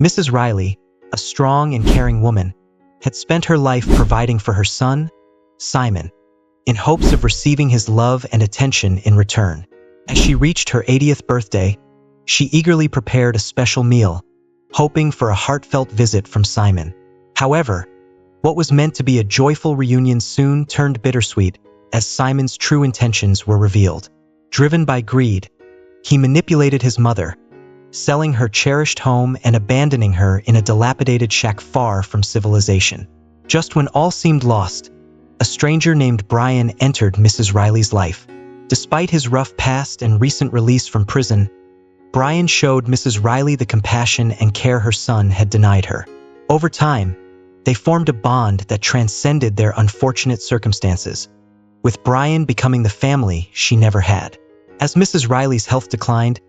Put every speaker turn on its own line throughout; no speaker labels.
Mrs. Riley, a strong and caring woman, had spent her life providing for her son, Simon, in hopes of receiving his love and attention in return. As she reached her 80th birthday, she eagerly prepared a special meal, hoping for a heartfelt visit from Simon. However, what was meant to be a joyful reunion soon turned bittersweet as Simon's true intentions were revealed. Driven by greed, he manipulated his mother, selling her cherished home and abandoning her in a dilapidated shack far from civilization. Just when all seemed lost, a stranger named Brian entered Mrs. Riley's life. Despite his rough past and recent release from prison, Brian showed Mrs. Riley the compassion and care her son had denied her. Over time, they formed a bond that transcended their unfortunate circumstances, with Brian becoming the family she never had. As Mrs. Riley's health declined,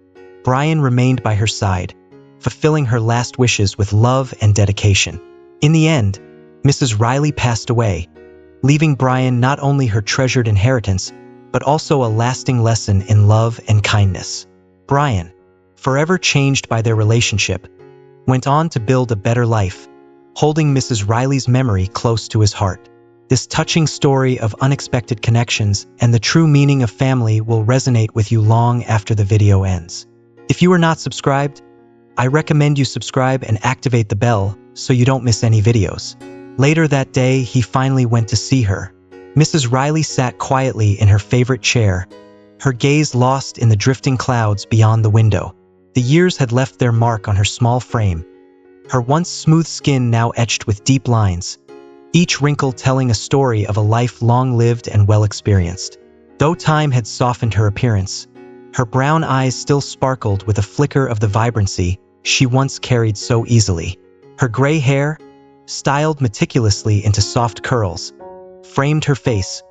Brian remained by her side, fulfilling her last wishes with love and dedication. In the end, Mrs. Riley passed away, leaving Brian not only her treasured inheritance, but also a lasting lesson in love and kindness. Brian, forever changed by their relationship, went on to build a better life, holding Mrs. Riley's memory close to his heart. This touching story of unexpected connections and the true meaning of family will resonate with you long after the video ends. If you are not subscribed, I recommend you subscribe and activate the bell so you don't miss any videos. Later that day, he finally went to see her. Mrs. Riley sat quietly in her favorite chair, her gaze lost in the drifting clouds beyond the window. The years had left their mark on her small frame, her once smooth skin now etched with deep lines, each wrinkle telling a story of a life long lived and well experienced. Though time had softened her appearance, her brown eyes still sparkled with a flicker of the vibrancy she once carried so easily. Her gray hair, styled meticulously into soft curls, framed her face,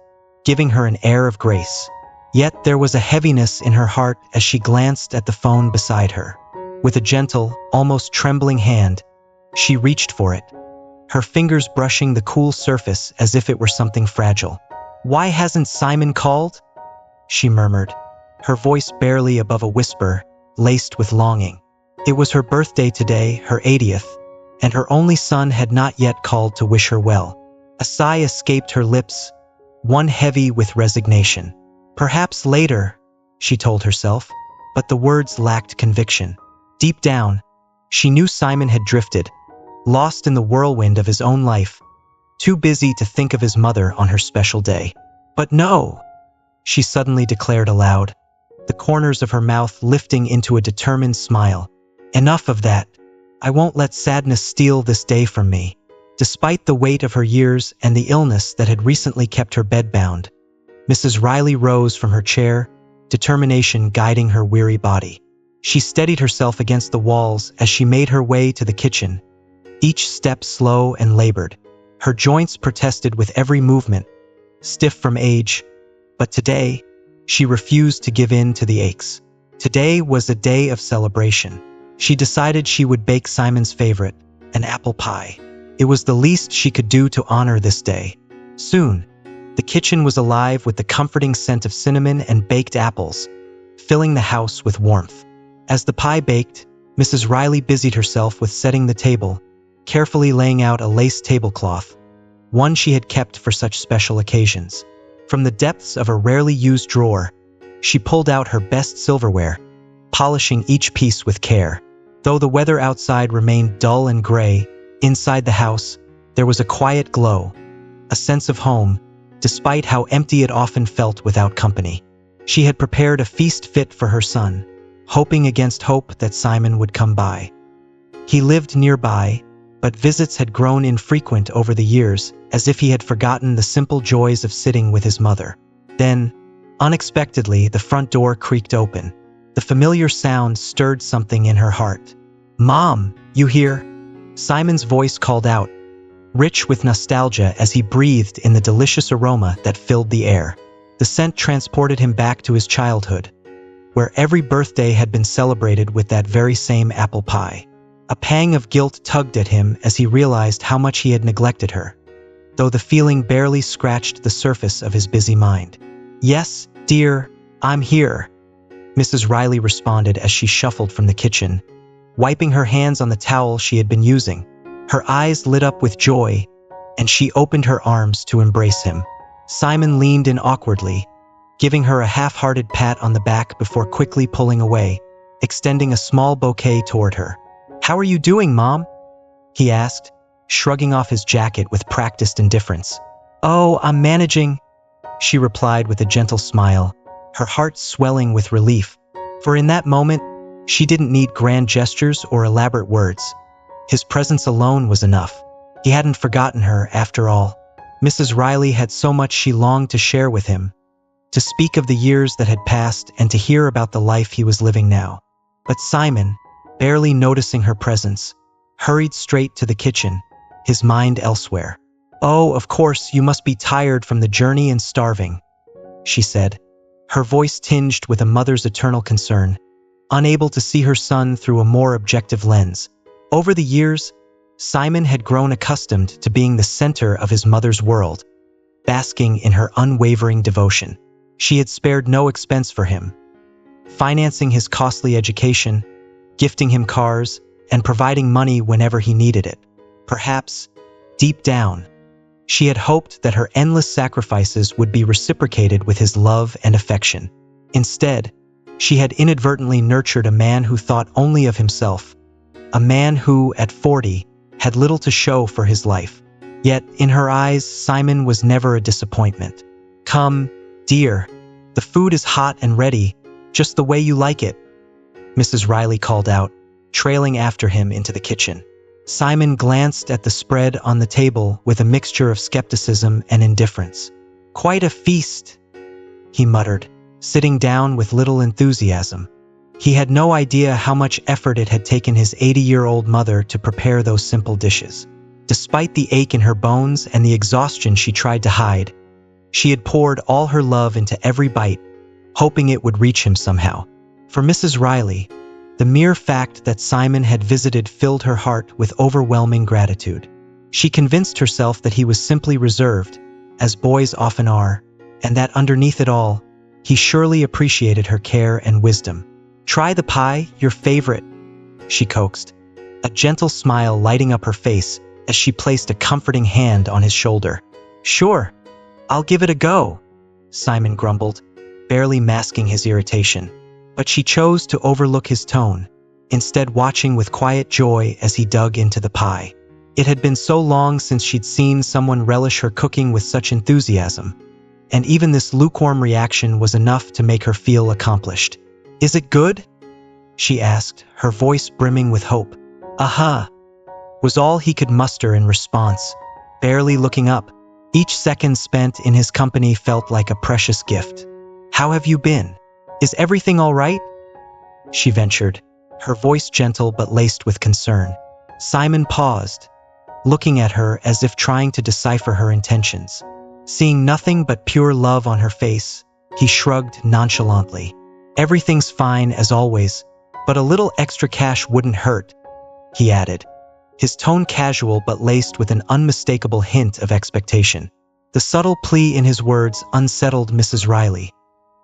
giving her an air of grace. Yet there was a heaviness in her heart as she glanced at the phone beside her. With a gentle, almost trembling hand, she reached for it, her fingers brushing the cool surface as if it were something fragile. "Why hasn't Simon called?" she murmured, her voice barely above a whisper, laced with longing. It was her birthday today, her 80th, and her only son had not yet called to wish her well. A sigh escaped her lips, one heavy with resignation. Perhaps later, she told herself, but the words lacked conviction. Deep down, she knew Simon had drifted, lost in the whirlwind of his own life, too busy to think of his mother on her special day. But no, she suddenly declared aloud, the corners of her mouth lifting into a determined smile. Enough of that. I won't let sadness steal this day from me. Despite the weight of her years and the illness that had recently kept her bedbound, Mrs. Riley rose from her chair, determination guiding her weary body. She steadied herself against the walls as she made her way to the kitchen, each step slow and labored. Her joints protested with every movement, stiff from age, but today, she refused to give in to the aches. Today was a day of celebration. She decided she would bake Simon's favorite, an apple pie. It was the least she could do to honor this day. Soon, the kitchen was alive with the comforting scent of cinnamon and baked apples, filling the house with warmth. As the pie baked, Mrs. Riley busied herself with setting the table, carefully laying out a lace tablecloth, one she had kept for such special occasions. From the depths of a rarely used drawer, she pulled out her best silverware, polishing each piece with care. Though the weather outside remained dull and gray, inside the house, there was a quiet glow, a sense of home, despite how empty it often felt without company. She had prepared a feast fit for her son, hoping against hope that Simon would come by. He lived nearby, but visits had grown infrequent over the years, as if he had forgotten the simple joys of sitting with his mother. Then, unexpectedly, the front door creaked open. The familiar sound stirred something in her heart. "Mom, you here?" Simon's voice called out, rich with nostalgia as he breathed in the delicious aroma that filled the air. The scent transported him back to his childhood, where every birthday had been celebrated with that very same apple pie. A pang of guilt tugged at him as he realized how much he had neglected her, though the feeling barely scratched the surface of his busy mind. "Yes, dear, I'm here," Mrs. Riley responded as she shuffled from the kitchen, wiping her hands on the towel she had been using. Her eyes lit up with joy, and she opened her arms to embrace him. Simon leaned in awkwardly, giving her a half-hearted pat on the back before quickly pulling away, extending a small bouquet toward her. "How are you doing, Mom?" he asked, shrugging off his jacket with practiced indifference. "Oh, I'm managing," she replied with a gentle smile, her heart swelling with relief. For in that moment, she didn't need grand gestures or elaborate words. His presence alone was enough. He hadn't forgotten her, after all. Mrs. Riley had so much she longed to share with him, to speak of the years that had passed and to hear about the life he was living now. But Simon, barely noticing her presence, hurried straight to the kitchen, his mind elsewhere. "Oh, of course, you must be tired from the journey and starving," she said, her voice tinged with a mother's eternal concern, unable to see her son through a more objective lens. Over the years, Simon had grown accustomed to being the center of his mother's world, basking in her unwavering devotion. She had spared no expense for him, financing his costly education, gifting him cars, and providing money whenever he needed it. Perhaps, deep down, she had hoped that her endless sacrifices would be reciprocated with his love and affection. Instead, she had inadvertently nurtured a man who thought only of himself, a man who, at 40, had little to show for his life. Yet, in her eyes, Simon was never a disappointment. "Come, dear, the food is hot and ready, just the way you like it," Mrs. Riley called out, trailing after him into the kitchen. Simon glanced at the spread on the table with a mixture of skepticism and indifference. "Quite a feast," he muttered, sitting down with little enthusiasm. He had no idea how much effort it had taken his 80-year-old mother to prepare those simple dishes. Despite the ache in her bones and the exhaustion she tried to hide, she had poured all her love into every bite, hoping it would reach him somehow. For Mrs. Riley, the mere fact that Simon had visited filled her heart with overwhelming gratitude. She convinced herself that he was simply reserved, as boys often are, and that underneath it all, he surely appreciated her care and wisdom. "Try the pie, your favorite," she coaxed, a gentle smile lighting up her face as she placed a comforting hand on his shoulder. "Sure, I'll give it a go," Simon grumbled, barely masking his irritation. But she chose to overlook his tone, instead watching with quiet joy as he dug into the pie. It had been so long since she'd seen someone relish her cooking with such enthusiasm, and even this lukewarm reaction was enough to make her feel accomplished. "Is it good?" she asked, her voice brimming with hope. "Aha," was all he could muster in response, barely looking up. Each second spent in his company felt like a precious gift. "How have you been? Is everything all right?" she ventured, her voice gentle but laced with concern. Simon paused, looking at her as if trying to decipher her intentions. Seeing nothing but pure love on her face, he shrugged nonchalantly. "Everything's fine as always, but a little extra cash wouldn't hurt," he added, his tone casual but laced with an unmistakable hint of expectation. The subtle plea in his words unsettled Mrs. Riley,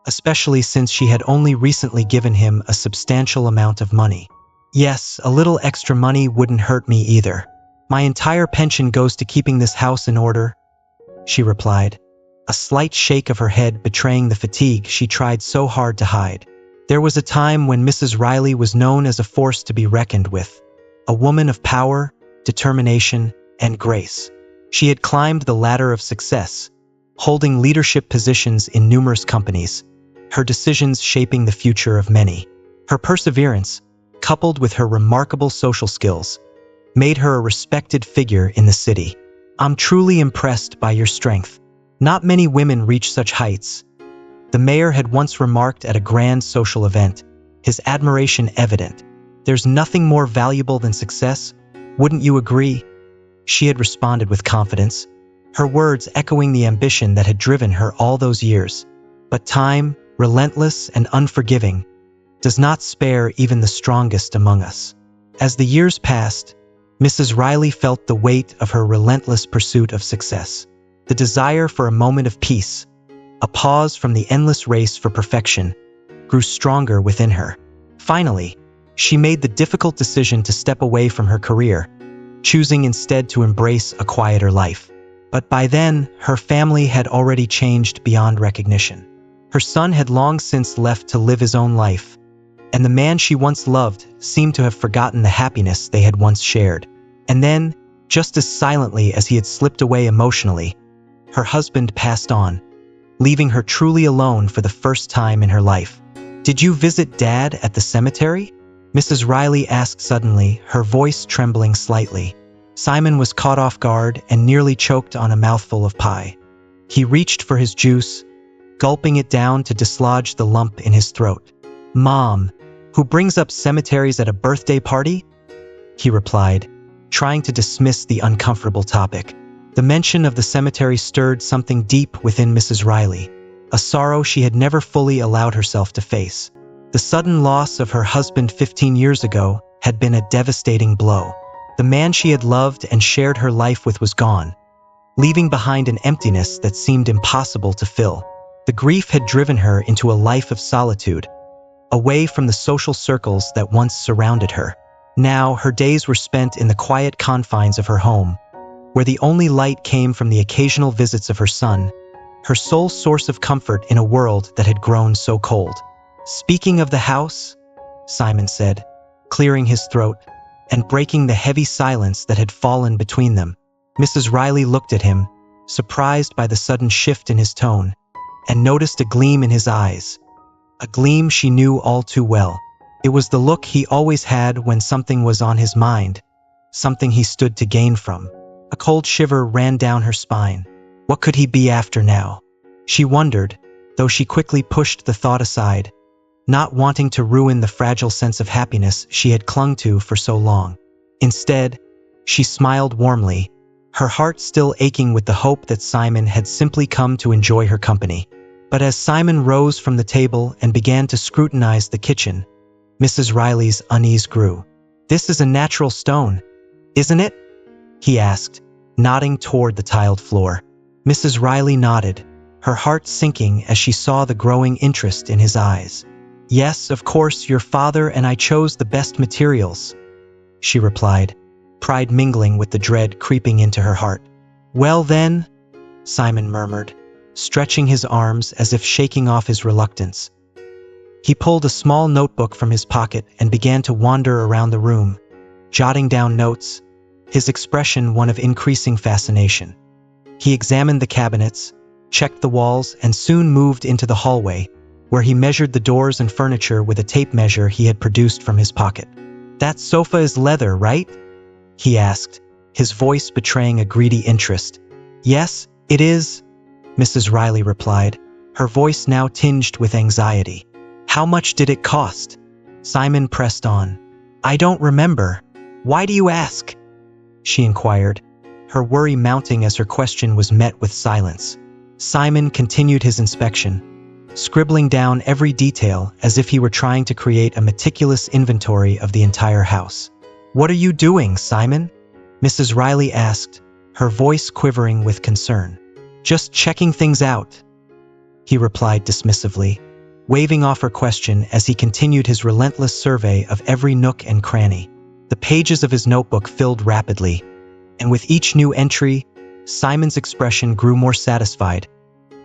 especially since she had only recently given him a substantial amount of money. "Yes, a little extra money wouldn't hurt me either. My entire pension goes to keeping this house in order," she replied, a slight shake of her head betraying the fatigue she tried so hard to hide. There was a time when Mrs. Riley was known as a force to be reckoned with, a woman of power, determination, and grace. She had climbed the ladder of success, holding leadership positions in numerous companies, her decisions shaping the future of many. Her perseverance, coupled with her remarkable social skills, made her a respected figure in the city. "I'm truly impressed by your strength. Not many women reach such heights," the mayor had once remarked at a grand social event, his admiration evident. "There's nothing more valuable than success, wouldn't you agree?" She had responded with confidence, her words echoing the ambition that had driven her all those years. But time, relentless and unforgiving, does not spare even the strongest among us. As the years passed, Mrs. Riley felt the weight of her relentless pursuit of success. The desire for a moment of peace, a pause from the endless race for perfection, grew stronger within her. Finally, She made the difficult decision to step away from her career, choosing instead to embrace a quieter life. But by then, her family had already changed beyond recognition. Her son had long since left to live his own life, and the man she once loved seemed to have forgotten the happiness they had once shared. And then, just as silently as he had slipped away emotionally, her husband passed on, leaving her truly alone for the first time in her life. "Did you visit Dad at the cemetery?" Mrs. Riley asked suddenly, her voice trembling slightly. Simon was caught off guard and nearly choked on a mouthful of pie. He reached for his juice, gulping it down to dislodge the lump in his throat. "Mom, who brings up cemeteries at a birthday party?" he replied, trying to dismiss the uncomfortable topic. The mention of the cemetery stirred something deep within Mrs. Riley, a sorrow she had never fully allowed herself to face. The sudden loss of her husband 15 years ago had been a devastating blow. The man she had loved and shared her life with was gone, leaving behind an emptiness that seemed impossible to fill. The grief had driven her into a life of solitude, away from the social circles that once surrounded her. Now, her days were spent in the quiet confines of her home, where the only light came from the occasional visits of her son, her sole source of comfort in a world that had grown so cold. "Speaking of the house," Simon said, clearing his throat and breaking the heavy silence that had fallen between them. Mrs. Riley looked at him, surprised by the sudden shift in his tone, and noticed a gleam in his eyes, a gleam she knew all too well. It was the look he always had when something was on his mind, something he stood to gain from. A cold shiver ran down her spine. What could he be after now? She wondered, though she quickly pushed the thought aside, not wanting to ruin the fragile sense of happiness she had clung to for so long. Instead, she smiled warmly, her heart still aching with the hope that Simon had simply come to enjoy her company. But as Simon rose from the table and began to scrutinize the kitchen, Mrs. Riley's unease grew. "This is a natural stone, isn't it?" he asked, nodding toward the tiled floor. Mrs. Riley nodded, her heart sinking as she saw the growing interest in his eyes. "Yes, of course, your father and I chose the best materials," she replied, pride mingling with the dread creeping into her heart. "Well then," Simon murmured, stretching his arms as if shaking off his reluctance. He pulled a small notebook from his pocket and began to wander around the room, jotting down notes, his expression one of increasing fascination. He examined the cabinets, checked the walls, and soon moved into the hallway, where he measured the doors and furniture with a tape measure he had produced from his pocket. "That sofa is leather, right?" he asked, his voice betraying a greedy interest. "Yes, it is," Mrs. Riley replied, her voice now tinged with anxiety. "How much did it cost?" Simon pressed on. "I don't remember. Why do you ask?" she inquired, her worry mounting as her question was met with silence. Simon continued his inspection, scribbling down every detail as if he were trying to create a meticulous inventory of the entire house. "What are you doing, Simon?" Mrs. Riley asked, her voice quivering with concern. "Just checking things out," he replied dismissively, waving off her question as he continued his relentless survey of every nook and cranny. The pages of his notebook filled rapidly, and with each new entry, Simon's expression grew more satisfied,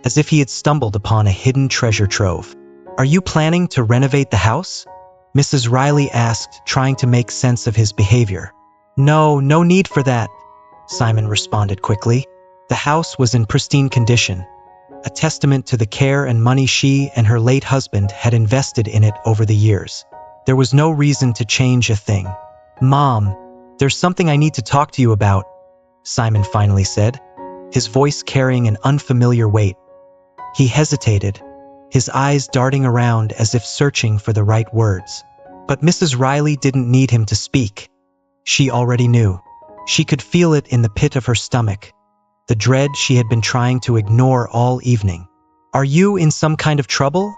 as if he had stumbled upon a hidden treasure trove. "Are you planning to renovate the house?" Mrs. Riley asked, trying to make sense of his behavior. No need for that," Simon responded quickly. The house was in pristine condition, a testament to the care and money she and her late husband had invested in it over the years. There was no reason to change a thing. "Mom, there's something I need to talk to you about," Simon finally said, his voice carrying an unfamiliar weight. He hesitated, his eyes darting around as if searching for the right words. But Mrs. Riley didn't need him to speak. She already knew. She could feel it in the pit of her stomach, the dread she had been trying to ignore all evening. "Are you in some kind of trouble?"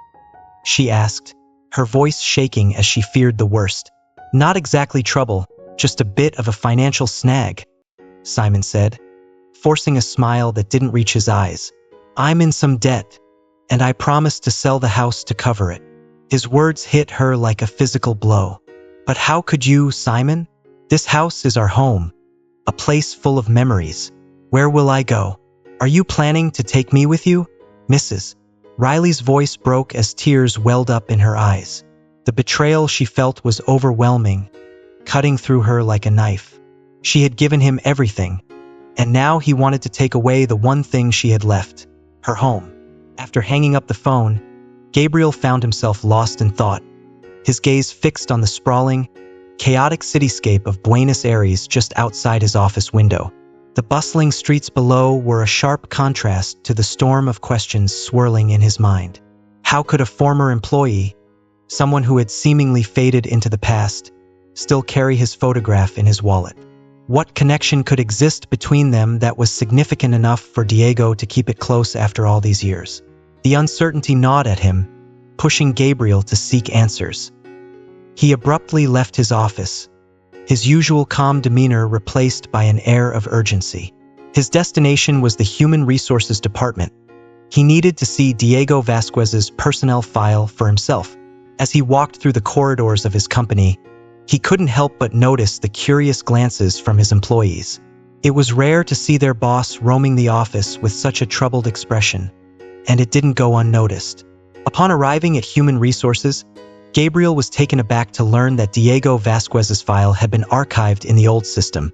she asked, her voice shaking as she feared the worst. "Not exactly trouble, just a bit of a financial snag," Simon said, forcing a smile that didn't reach his eyes. "I'm in some debt, and I promised to sell the house to cover it." His words hit her like a physical blow. But how could you, Simon? This house is our home, a place full of memories. Where will I go? Are you planning to take me with you? Mrs. Riley's voice broke as tears welled up in her eyes. The betrayal she felt was overwhelming, cutting through her like a knife. She had given him everything, and now he wanted to take away the one thing she had left, her home. After hanging up the phone, Gabriel found himself lost in thought, his gaze fixed on the sprawling, chaotic cityscape of Buenos Aires just outside his office window. The bustling streets below were a sharp contrast to the storm of questions swirling in his mind. How could a former employee, someone who had seemingly faded into the past, still carry his photograph in his wallet? What connection could exist between them that was significant enough for Diego to keep it close after all these years? The uncertainty gnawed at him, pushing Gabriel to seek answers. He abruptly left his office, his usual calm demeanor replaced by an air of urgency. His destination was the Human Resources Department. He needed to see Diego Vasquez's personnel file for himself. As he walked through the corridors of his company, he couldn't help but notice the curious glances from his employees. It was rare to see their boss roaming the office with such a troubled expression, and it didn't go unnoticed. Upon arriving at Human Resources, Gabriel was taken aback to learn that Diego Vasquez's file had been archived in the old system,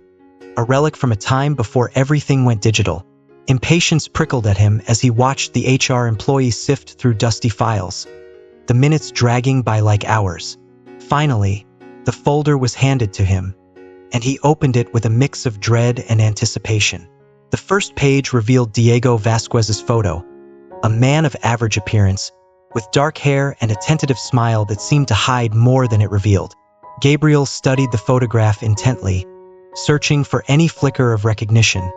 a relic from a time before everything went digital. Impatience prickled at him as he watched the HR employee sift through dusty files, the minutes dragging by like hours. Finally, the folder was handed to him, and he opened it with a mix of dread and anticipation. The first page revealed Diego Vasquez's photo, a man of average appearance, with dark hair and a tentative smile that seemed to hide more than it revealed. Gabriel studied the photograph intently, searching for any flicker of recognition,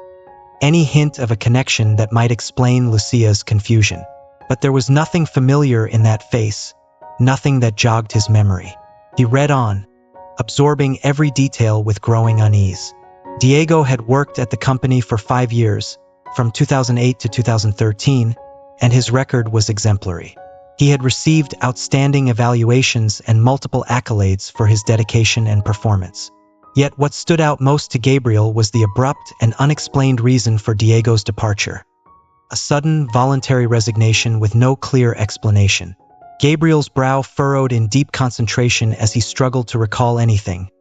any hint of a connection that might explain Lucia's confusion. But there was nothing familiar in that face, nothing that jogged his memory. He read on, absorbing every detail with growing unease. Diego had worked at the company for 5 years, from 2008 to 2013, and his record was exemplary. He had received outstanding evaluations and multiple accolades for his dedication and performance. Yet what stood out most to Gabriel was the abrupt and unexplained reason for Diego's departure. A sudden, voluntary resignation with no clear explanation. Gabriel's brow furrowed in deep concentration as he struggled to recall anything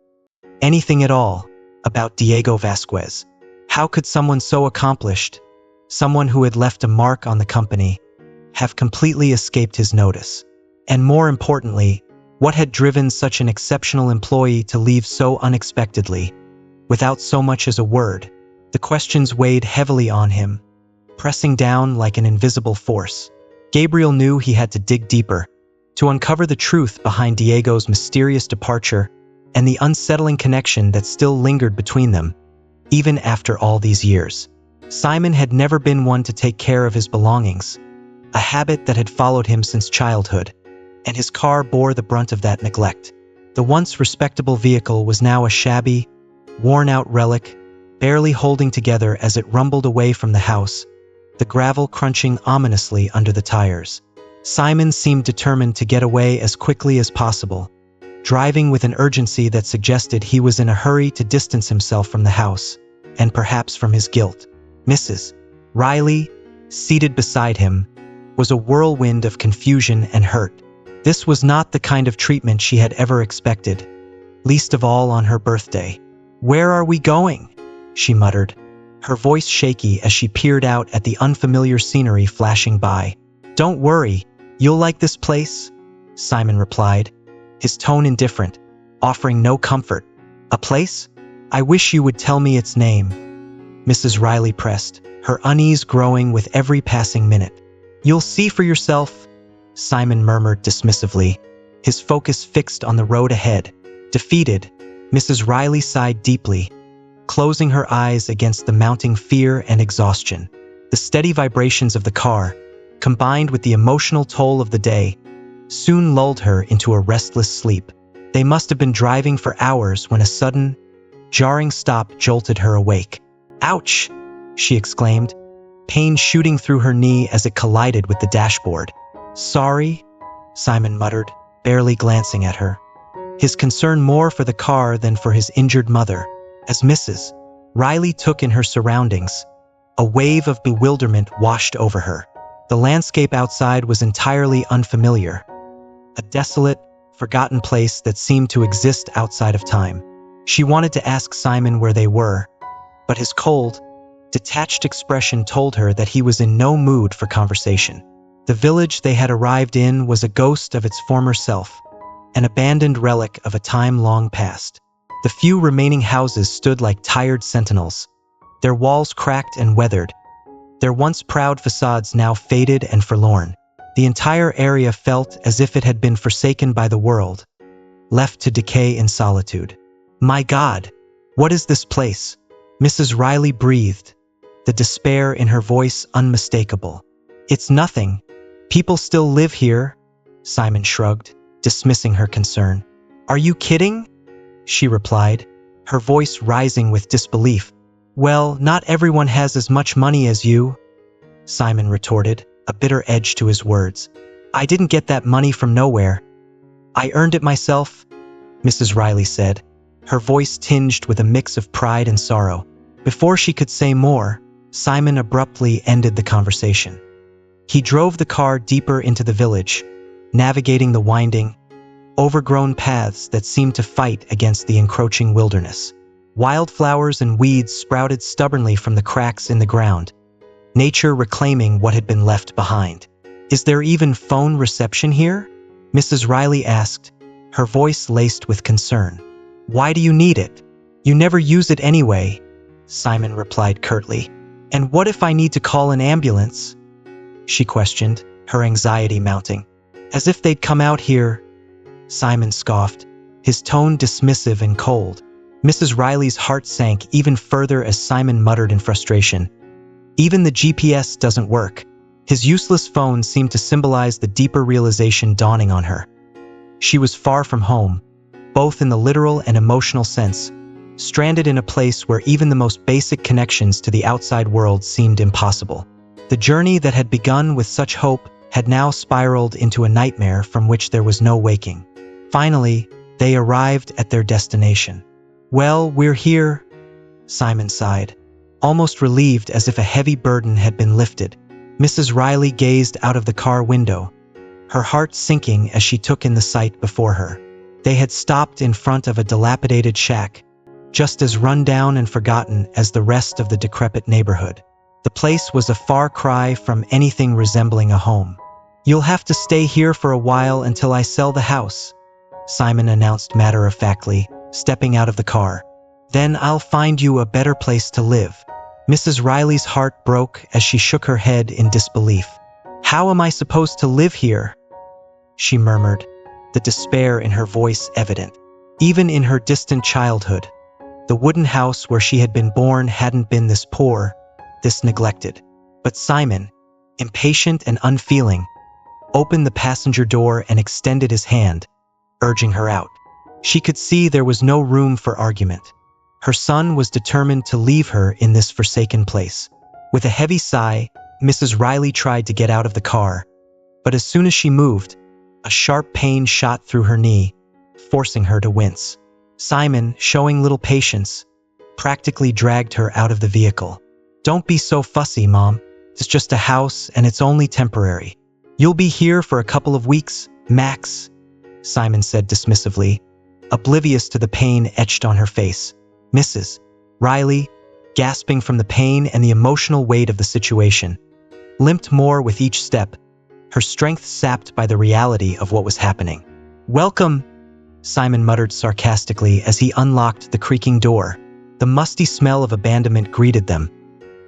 at all, about Diego Vasquez. How could someone so accomplished, someone who had left a mark on the company, have completely escaped his notice? And more importantly, what had driven such an exceptional employee to leave so unexpectedly, without so much as a word? The questions weighed heavily on him, pressing down like an invisible force. Gabriel knew he had to dig deeper, to uncover the truth behind Diego's mysterious departure and the unsettling connection that still lingered between them, even after all these years. Simon had never been one to take care of his belongings, a habit that had followed him since childhood, and his car bore the brunt of that neglect. The once respectable vehicle was now a shabby, worn-out relic, barely holding together as it rumbled away from the house, the gravel crunching ominously under the tires. Simon seemed determined to get away as quickly as possible, driving with an urgency that suggested he was in a hurry to distance himself from the house, and perhaps from his guilt. Mrs. Riley, seated beside him, was a whirlwind of confusion and hurt. This was not the kind of treatment she had ever expected, least of all on her birthday. "Where are we going?" she muttered, her voice shaky as she peered out at the unfamiliar scenery flashing by. "Don't worry, you'll like this place," Simon replied, his tone indifferent, offering no comfort. "A place? I wish you would tell me its name," Mrs. Riley pressed, her unease growing with every passing minute. "You'll see for yourself," Simon murmured dismissively, his focus fixed on the road ahead. Defeated, Mrs. Riley sighed deeply, closing her eyes against the mounting fear and exhaustion. The steady vibrations of the car, combined with the emotional toll of the day, soon lulled her into a restless sleep. They must have been driving for hours when a sudden, jarring stop jolted her awake. "Ouch!" she exclaimed, pain shooting through her knee as it collided with the dashboard. "Sorry," Simon muttered, barely glancing at her. his concern more for the car than for his injured mother. As Mrs. Riley took in her surroundings, a wave of bewilderment washed over her. The landscape outside was entirely unfamiliar, a desolate, forgotten place that seemed to exist outside of time. She wanted to ask Simon where they were, but his cold, detached expression told her that he was in no mood for conversation. The village they had arrived in was a ghost of its former self, an abandoned relic of a time long past. The few remaining houses stood like tired sentinels, their walls cracked and weathered, their once proud facades now faded and forlorn. The entire area felt as if it had been forsaken by the world, left to decay in solitude. "My God, what is this place?" Mrs. Riley breathed, the despair in her voice unmistakable. "It's nothing. People still live here," Simon shrugged, dismissing her concern. "Are you kidding?" she replied, her voice rising with disbelief. "Well, not everyone has as much money as you," Simon retorted, a bitter edge to his words. "I didn't get that money from nowhere. I earned it myself," Mrs. Riley said, her voice tinged with a mix of pride and sorrow. Before she could say more, Simon abruptly ended the conversation. He drove the car deeper into the village, navigating the winding, overgrown paths that seemed to fight against the encroaching wilderness. Wildflowers and weeds sprouted stubbornly from the cracks in the ground, nature reclaiming what had been left behind. "Is there even phone reception here?" Mrs. Riley asked, her voice laced with concern. "Why do you need it? You never use it anyway," Simon replied curtly. "And what if I need to call an ambulance?" she questioned, her anxiety mounting. "As if they'd come out here," Simon scoffed, his tone dismissive and cold. Mrs. Riley's heart sank even further as Simon muttered in frustration. "Even the GPS doesn't work." His useless phone seemed to symbolize the deeper realization dawning on her. She was far from home, both in the literal and emotional sense, stranded in a place where even the most basic connections to the outside world seemed impossible. The journey that had begun with such hope had now spiraled into a nightmare from which there was no waking. Finally, they arrived at their destination. "Well, we're here," Simon sighed, almost relieved as if a heavy burden had been lifted. Mrs. Riley gazed out of the car window, her heart sinking as she took in the sight before her. They had stopped in front of a dilapidated shack, just as run down and forgotten as the rest of the decrepit neighborhood. The place was a far cry from anything resembling a home. "You'll have to stay here for a while until I sell the house," Simon announced matter-of-factly, stepping out of the car. "Then I'll find you a better place to live." Mrs. Riley's heart broke as she shook her head in disbelief. "How am I supposed to live here?" she murmured, the despair in her voice evident. Even in her distant childhood, the wooden house where she had been born hadn't been this poor, this neglected. But Simon, impatient and unfeeling, opened the passenger door and extended his hand, urging her out. She could see there was no room for argument. Her son was determined to leave her in this forsaken place. With a heavy sigh, Mrs. Riley tried to get out of the car, but as soon as she moved, a sharp pain shot through her knee, forcing her to wince. Simon, showing little patience, practically dragged her out of the vehicle. "Don't be so fussy, Mom. It's just a house and it's only temporary. You'll be here for a couple of weeks, max," Simon said dismissively, oblivious to the pain etched on her face. Mrs. Riley, gasping from the pain and the emotional weight of the situation, limped more with each step, her strength sapped by the reality of what was happening. "Welcome," Simon muttered sarcastically as he unlocked the creaking door. The musty smell of abandonment greeted them,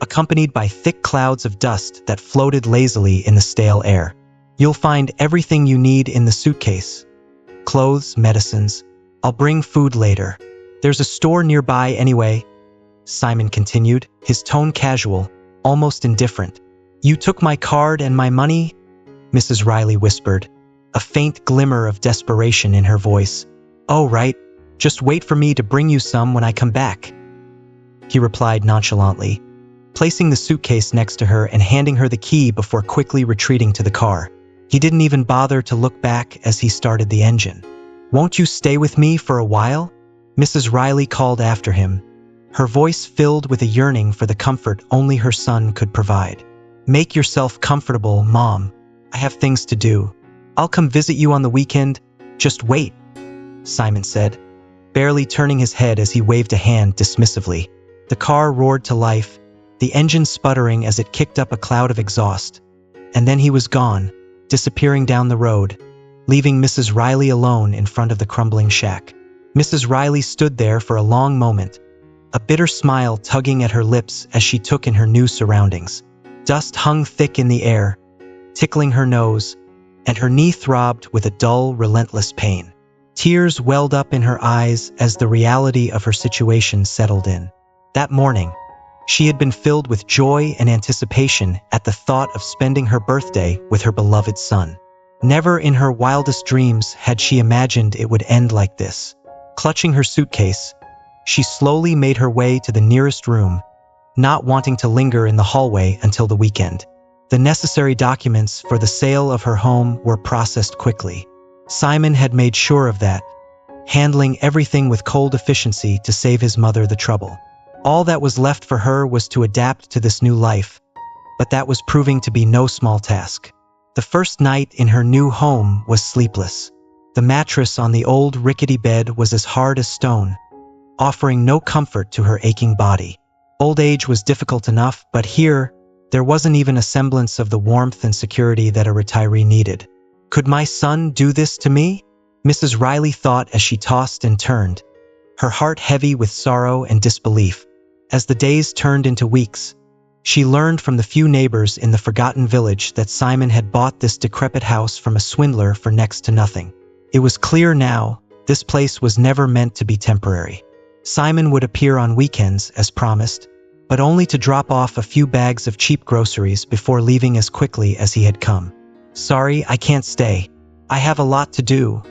accompanied by thick clouds of dust that floated lazily in the stale air. "You'll find everything you need in the suitcase. Clothes, medicines. I'll bring food later. There's a store nearby anyway," Simon continued, his tone casual, almost indifferent. "You took my card and my money?" Mrs. Riley whispered, a faint glimmer of desperation in her voice. "Oh, right. Just wait for me to bring you some when I come back," he replied nonchalantly, placing the suitcase next to her and handing her the key before quickly retreating to the car. He didn't even bother to look back as he started the engine. "Won't you stay with me for a while?" Mrs. Riley called after him, her voice filled with a yearning for the comfort only her son could provide. "Make yourself comfortable, Mom. I have things to do. I'll come visit you on the weekend. Just wait," Simon said, barely turning his head as he waved a hand dismissively. The car roared to life, the engine sputtering as it kicked up a cloud of exhaust. And then he was gone, disappearing down the road, leaving Mrs. Riley alone in front of the crumbling shack. Mrs. Riley stood there for a long moment, a bitter smile tugging at her lips as she took in her new surroundings. Dust hung thick in the air, tickling her nose, and her knee throbbed with a dull, relentless pain. Tears welled up in her eyes as the reality of her situation settled in. That morning, she had been filled with joy and anticipation at the thought of spending her birthday with her beloved son. Never in her wildest dreams had she imagined it would end like this. Clutching her suitcase, she slowly made her way to the nearest room, not wanting to linger in the hallway until the weekend. The necessary documents for the sale of her home were processed quickly. Simon had made sure of that, handling everything with cold efficiency to save his mother the trouble. All that was left for her was to adapt to this new life, but that was proving to be no small task. The first night in her new home was sleepless. The mattress on the old rickety bed was as hard as stone, offering no comfort to her aching body. Old age was difficult enough, but here, there wasn't even a semblance of the warmth and security that a retiree needed. Could my son do this to me? Mrs. Riley thought as she tossed and turned, her heart heavy with sorrow and disbelief. As the days turned into weeks, she learned from the few neighbors in the forgotten village that Simon had bought this decrepit house from a swindler for next to nothing. It was clear now, this place was never meant to be temporary. Simon would appear on weekends, as promised, but only to drop off a few bags of cheap groceries before leaving as quickly as he had come. "Sorry, I can't stay. I have a lot to do,"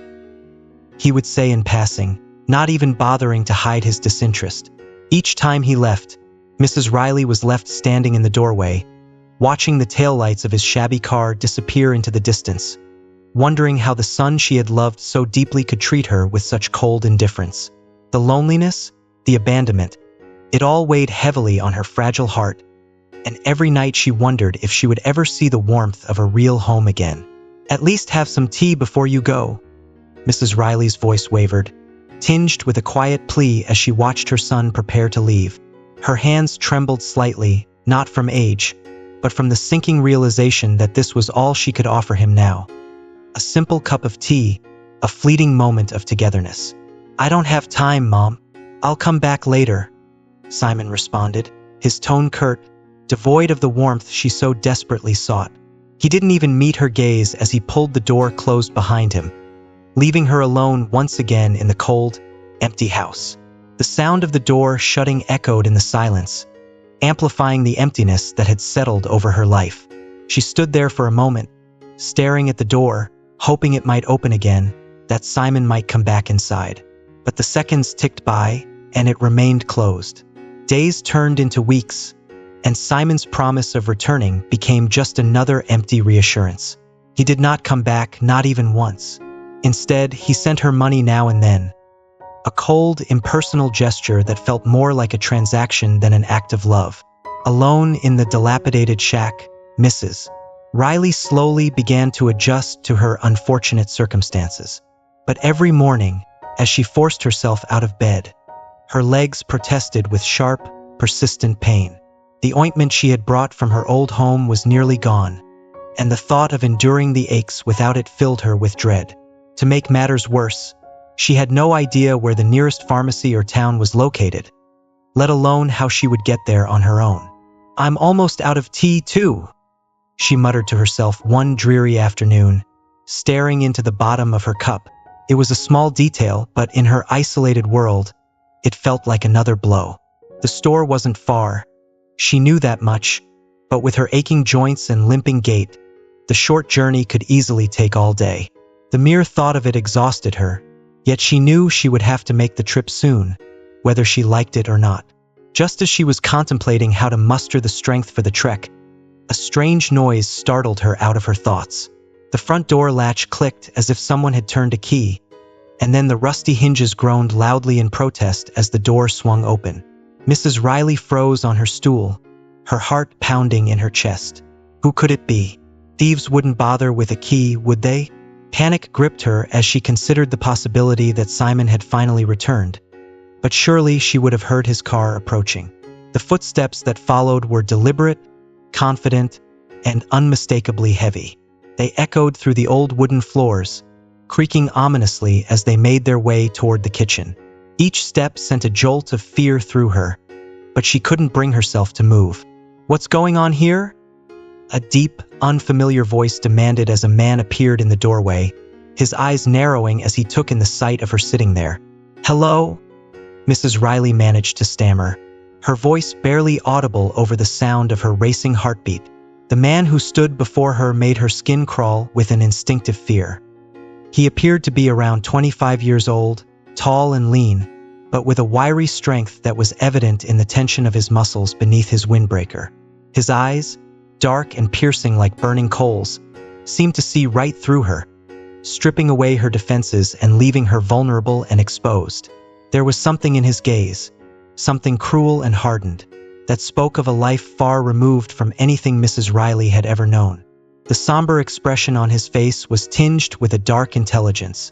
he would say in passing, not even bothering to hide his disinterest. Each time he left, Mrs. Riley was left standing in the doorway, watching the taillights of his shabby car disappear into the distance, wondering how the son she had loved so deeply could treat her with such cold indifference. The loneliness, the abandonment, it all weighed heavily on her fragile heart, and every night she wondered if she would ever see the warmth of a real home again. "At least have some tea before you go," Mrs. Riley's voice wavered, tinged with a quiet plea as she watched her son prepare to leave. Her hands trembled slightly, not from age, but from the sinking realization that this was all she could offer him now. A simple cup of tea, a fleeting moment of togetherness. "I don't have time, Mom. I'll come back later," Simon responded, his tone curt, devoid of the warmth she so desperately sought. He didn't even meet her gaze as he pulled the door closed behind him, leaving her alone once again in the cold, empty house. The sound of the door shutting echoed in the silence, amplifying the emptiness that had settled over her life. She stood there for a moment, staring at the door, hoping it might open again, that Simon might come back inside. But the seconds ticked by, and it remained closed. Days turned into weeks, and Simon's promise of returning became just another empty reassurance. He did not come back, not even once. Instead, he sent her money now and then, a cold, impersonal gesture that felt more like a transaction than an act of love. Alone in the dilapidated shack, Mrs. Riley slowly began to adjust to her unfortunate circumstances. But every morning, as she forced herself out of bed, her legs protested with sharp, persistent pain. The ointment she had brought from her old home was nearly gone, and the thought of enduring the aches without it filled her with dread. To make matters worse, she had no idea where the nearest pharmacy or town was located, let alone how she would get there on her own. "I'm almost out of tea, too," she muttered to herself one dreary afternoon, staring into the bottom of her cup. It was a small detail, but in her isolated world, it felt like another blow. The store wasn't far. She knew that much, but with her aching joints and limping gait, the short journey could easily take all day. The mere thought of it exhausted her, yet she knew she would have to make the trip soon, whether she liked it or not. Just as she was contemplating how to muster the strength for the trek, a strange noise startled her out of her thoughts. The front door latch clicked as if someone had turned a key, and then the rusty hinges groaned loudly in protest as the door swung open. Mrs. Riley froze on her stool, her heart pounding in her chest. Who could it be? Thieves wouldn't bother with a key, would they? Panic gripped her as she considered the possibility that Simon had finally returned. But surely she would have heard his car approaching. The footsteps that followed were deliberate, confident, and unmistakably heavy. They echoed through the old wooden floors, creaking ominously as they made their way toward the kitchen. Each step sent a jolt of fear through her, but she couldn't bring herself to move. "What's going on here?" A deep, unfamiliar voice demanded as a man appeared in the doorway, his eyes narrowing as he took in the sight of her sitting there. "Hello?" Mrs. Riley managed to stammer, her voice barely audible over the sound of her racing heartbeat. The man who stood before her made her skin crawl with an instinctive fear. He appeared to be around 25 years old, tall and lean, but with a wiry strength that was evident in the tension of his muscles beneath his windbreaker. His eyes, dark and piercing like burning coals, seemed to see right through her, stripping away her defenses and leaving her vulnerable and exposed. There was something in his gaze, something cruel and hardened, that spoke of a life far removed from anything Mrs. Riley had ever known. The somber expression on his face was tinged with a dark intelligence,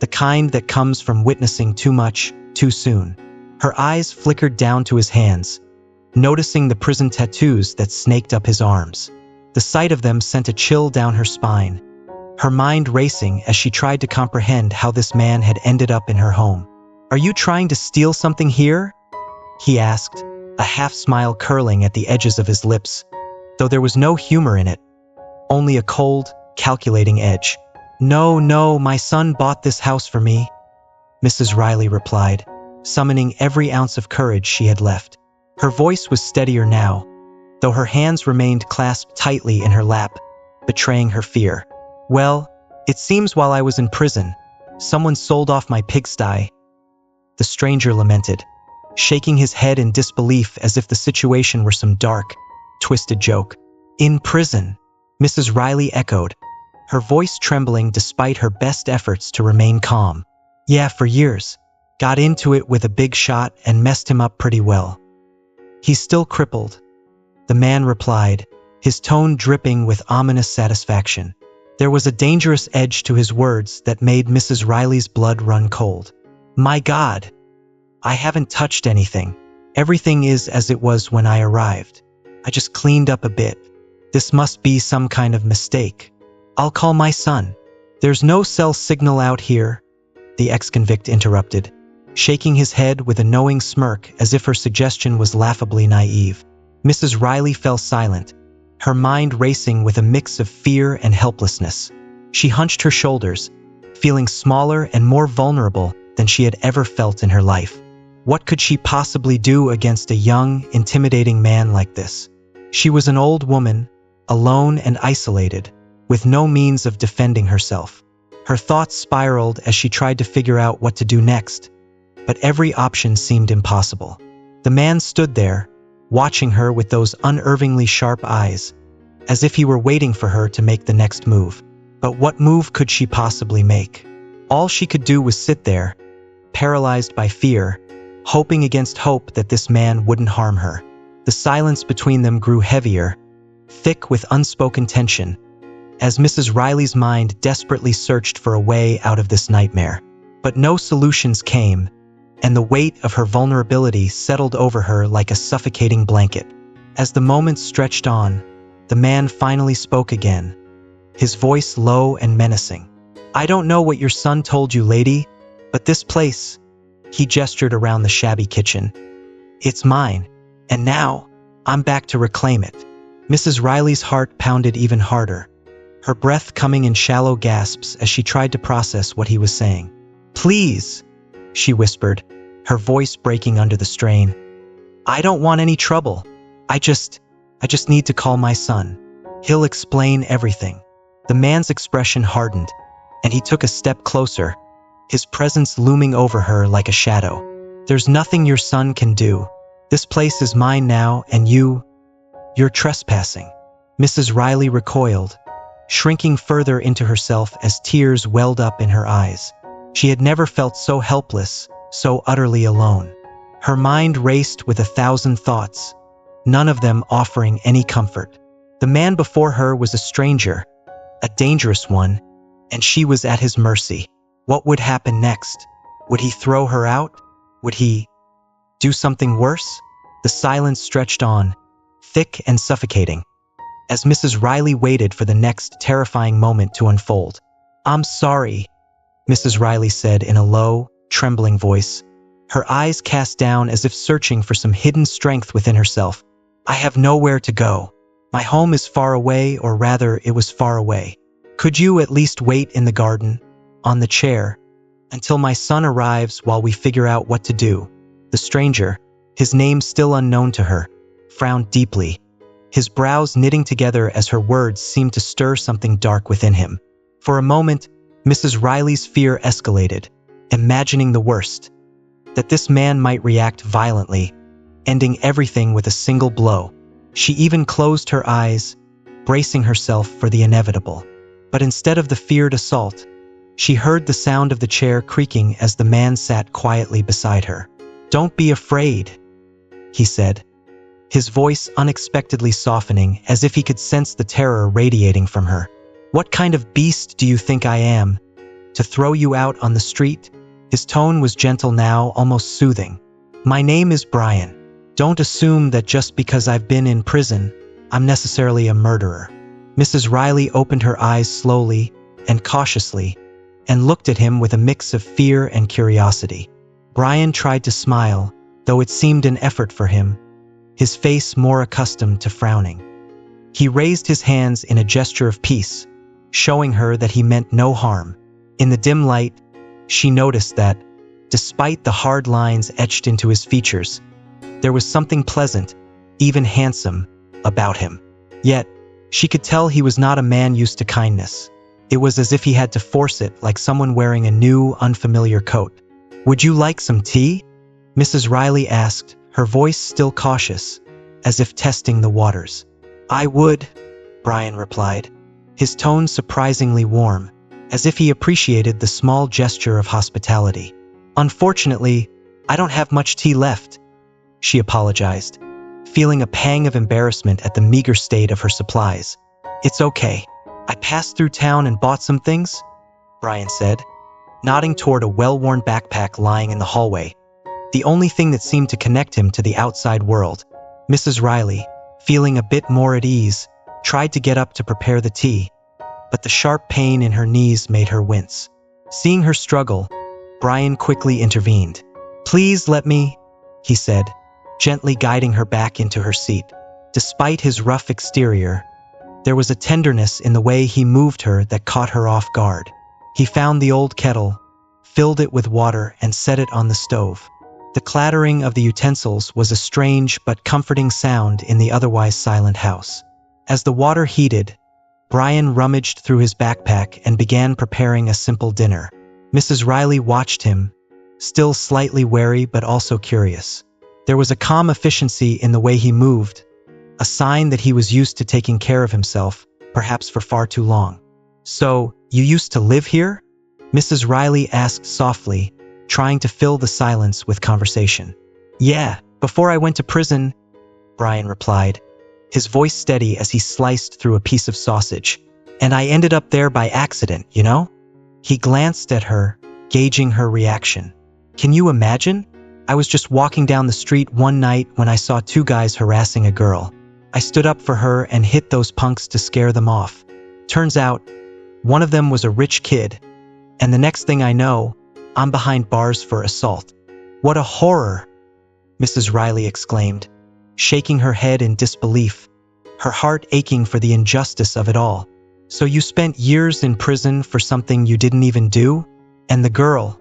the kind that comes from witnessing too much, too soon. Her eyes flickered down to his hands, noticing the prison tattoos that snaked up his arms. The sight of them sent a chill down her spine, her mind racing as she tried to comprehend how this man had ended up in her home. "Are you trying to steal something here?" he asked, a half-smile curling at the edges of his lips, though there was no humor in it, only a cold, calculating edge. No, my son bought this house for me," Mrs. Riley replied, summoning every ounce of courage she had left. Her voice was steadier now, though her hands remained clasped tightly in her lap, betraying her fear. "Well, it seems while I was in prison, someone sold off my pigsty," the stranger lamented, shaking his head in disbelief as if the situation were some dark, twisted joke. "In prison?" Mrs. Riley echoed, her voice trembling despite her best efforts to remain calm. "Yeah, for years. Got into it with a big shot and messed him up pretty well. He's still crippled," the man replied, his tone dripping with ominous satisfaction. There was a dangerous edge to his words that made Mrs. Riley's blood run cold. "My God, I haven't touched anything. Everything is as it was when I arrived. I just cleaned up a bit. This must be some kind of mistake. I'll call my son." "There's no cell signal out here," the ex-convict interrupted, shaking his head with a knowing smirk as if her suggestion was laughably naive. Mrs. Riley fell silent, her mind racing with a mix of fear and helplessness. She hunched her shoulders, feeling smaller and more vulnerable than she had ever felt in her life. What could she possibly do against a young, intimidating man like this? She was an old woman, alone and isolated, with no means of defending herself. Her thoughts spiraled as she tried to figure out what to do next, but every option seemed impossible. The man stood there, watching her with those unervingly sharp eyes, as if he were waiting for her to make the next move. But what move could she possibly make? All she could do was sit there, paralyzed by fear, hoping against hope that this man wouldn't harm her. The silence between them grew heavier, thick with unspoken tension, as Mrs. Riley's mind desperately searched for a way out of this nightmare. But no solutions came, and the weight of her vulnerability settled over her like a suffocating blanket. As the moments stretched on, the man finally spoke again, his voice low and menacing. "I don't know what your son told you, lady, but this place," he gestured around the shabby kitchen, "it's mine, and now I'm back to reclaim it." Mrs. Riley's heart pounded even harder, her breath coming in shallow gasps as she tried to process what he was saying. "Please," she whispered, her voice breaking under the strain. "I don't want any trouble. I just need to call my son. He'll explain everything." The man's expression hardened, and he took a step closer, his presence looming over her like a shadow. "There's nothing your son can do. This place is mine now, and you're trespassing." Mrs. Riley recoiled, shrinking further into herself as tears welled up in her eyes. She had never felt so helpless, so utterly alone. Her mind raced with 1,000 thoughts, none of them offering any comfort. The man before her was a stranger, a dangerous one, and she was at his mercy. What would happen next? Would he throw her out? Would he do something worse? The silence stretched on, thick and suffocating, as Mrs. Riley waited for the next terrifying moment to unfold. "I'm sorry," Mrs. Riley said in a low, trembling voice, her eyes cast down as if searching for some hidden strength within herself. "I have nowhere to go. My home is far away, or rather, it was far away. Could you at least wait in the garden, on the chair, until my son arrives while we figure out what to do?" The stranger, his name still unknown to her, frowned deeply, his brows knitting together as her words seemed to stir something dark within him. For a moment, Mrs. Riley's fear escalated, imagining the worst, that this man might react violently, ending everything with a single blow. She even closed her eyes, bracing herself for the inevitable. But instead of the feared assault, she heard the sound of the chair creaking as the man sat quietly beside her. "Don't be afraid," he said, his voice unexpectedly softening as if he could sense the terror radiating from her. "What kind of beast do you think I am, to throw you out on the street?" His tone was gentle now, almost soothing. "My name is Brian. Don't assume that just because I've been in prison, I'm necessarily a murderer." Mrs. Riley opened her eyes slowly and cautiously and looked at him with a mix of fear and curiosity. Brian tried to smile, though it seemed an effort for him, his face more accustomed to frowning. He raised his hands in a gesture of peace, showing her that he meant no harm. In the dim light, she noticed that, despite the hard lines etched into his features, there was something pleasant, even handsome, about him. Yet, she could tell he was not a man used to kindness. It was as if he had to force it, like someone wearing a new, unfamiliar coat. "Would you like some tea?" Mrs. Riley asked, her voice still cautious, as if testing the waters. "I would," Brian replied, his tone surprisingly warm, as if he appreciated the small gesture of hospitality. "Unfortunately, I don't have much tea left," she apologized, feeling a pang of embarrassment at the meager state of her supplies. "It's okay. I passed through town and bought some things," Brian said, nodding toward a well-worn backpack lying in the hallway, the only thing that seemed to connect him to the outside world. Mrs. Riley, feeling a bit more at ease, tried to get up to prepare the tea, but the sharp pain in her knees made her wince. Seeing her struggle, Brian quickly intervened. "Please let me," he said, gently guiding her back into her seat. Despite his rough exterior, there was a tenderness in the way he moved her that caught her off guard. He found the old kettle, filled it with water, and set it on the stove. The clattering of the utensils was a strange but comforting sound in the otherwise silent house. As the water heated, Brian rummaged through his backpack and began preparing a simple dinner. Mrs. Riley watched him, still slightly wary but also curious. There was a calm efficiency in the way he moved, a sign that he was used to taking care of himself, perhaps for far too long. "So, you used to live here?" Mrs. Riley asked softly, trying to fill the silence with conversation. "Yeah, before I went to prison," Brian replied, his voice steady as he sliced through a piece of sausage. "And I ended up there by accident, you know?" He glanced at her, gauging her reaction. "Can you imagine? I was just walking down the street one night when I saw two guys harassing a girl. I stood up for her and hit those punks to scare them off. Turns out, one of them was a rich kid, and the next thing I know, I'm behind bars for assault." "What a horror!" Mrs. Riley exclaimed, shaking her head in disbelief, her heart aching for the injustice of it all. "So you spent years in prison for something you didn't even do? And the girl,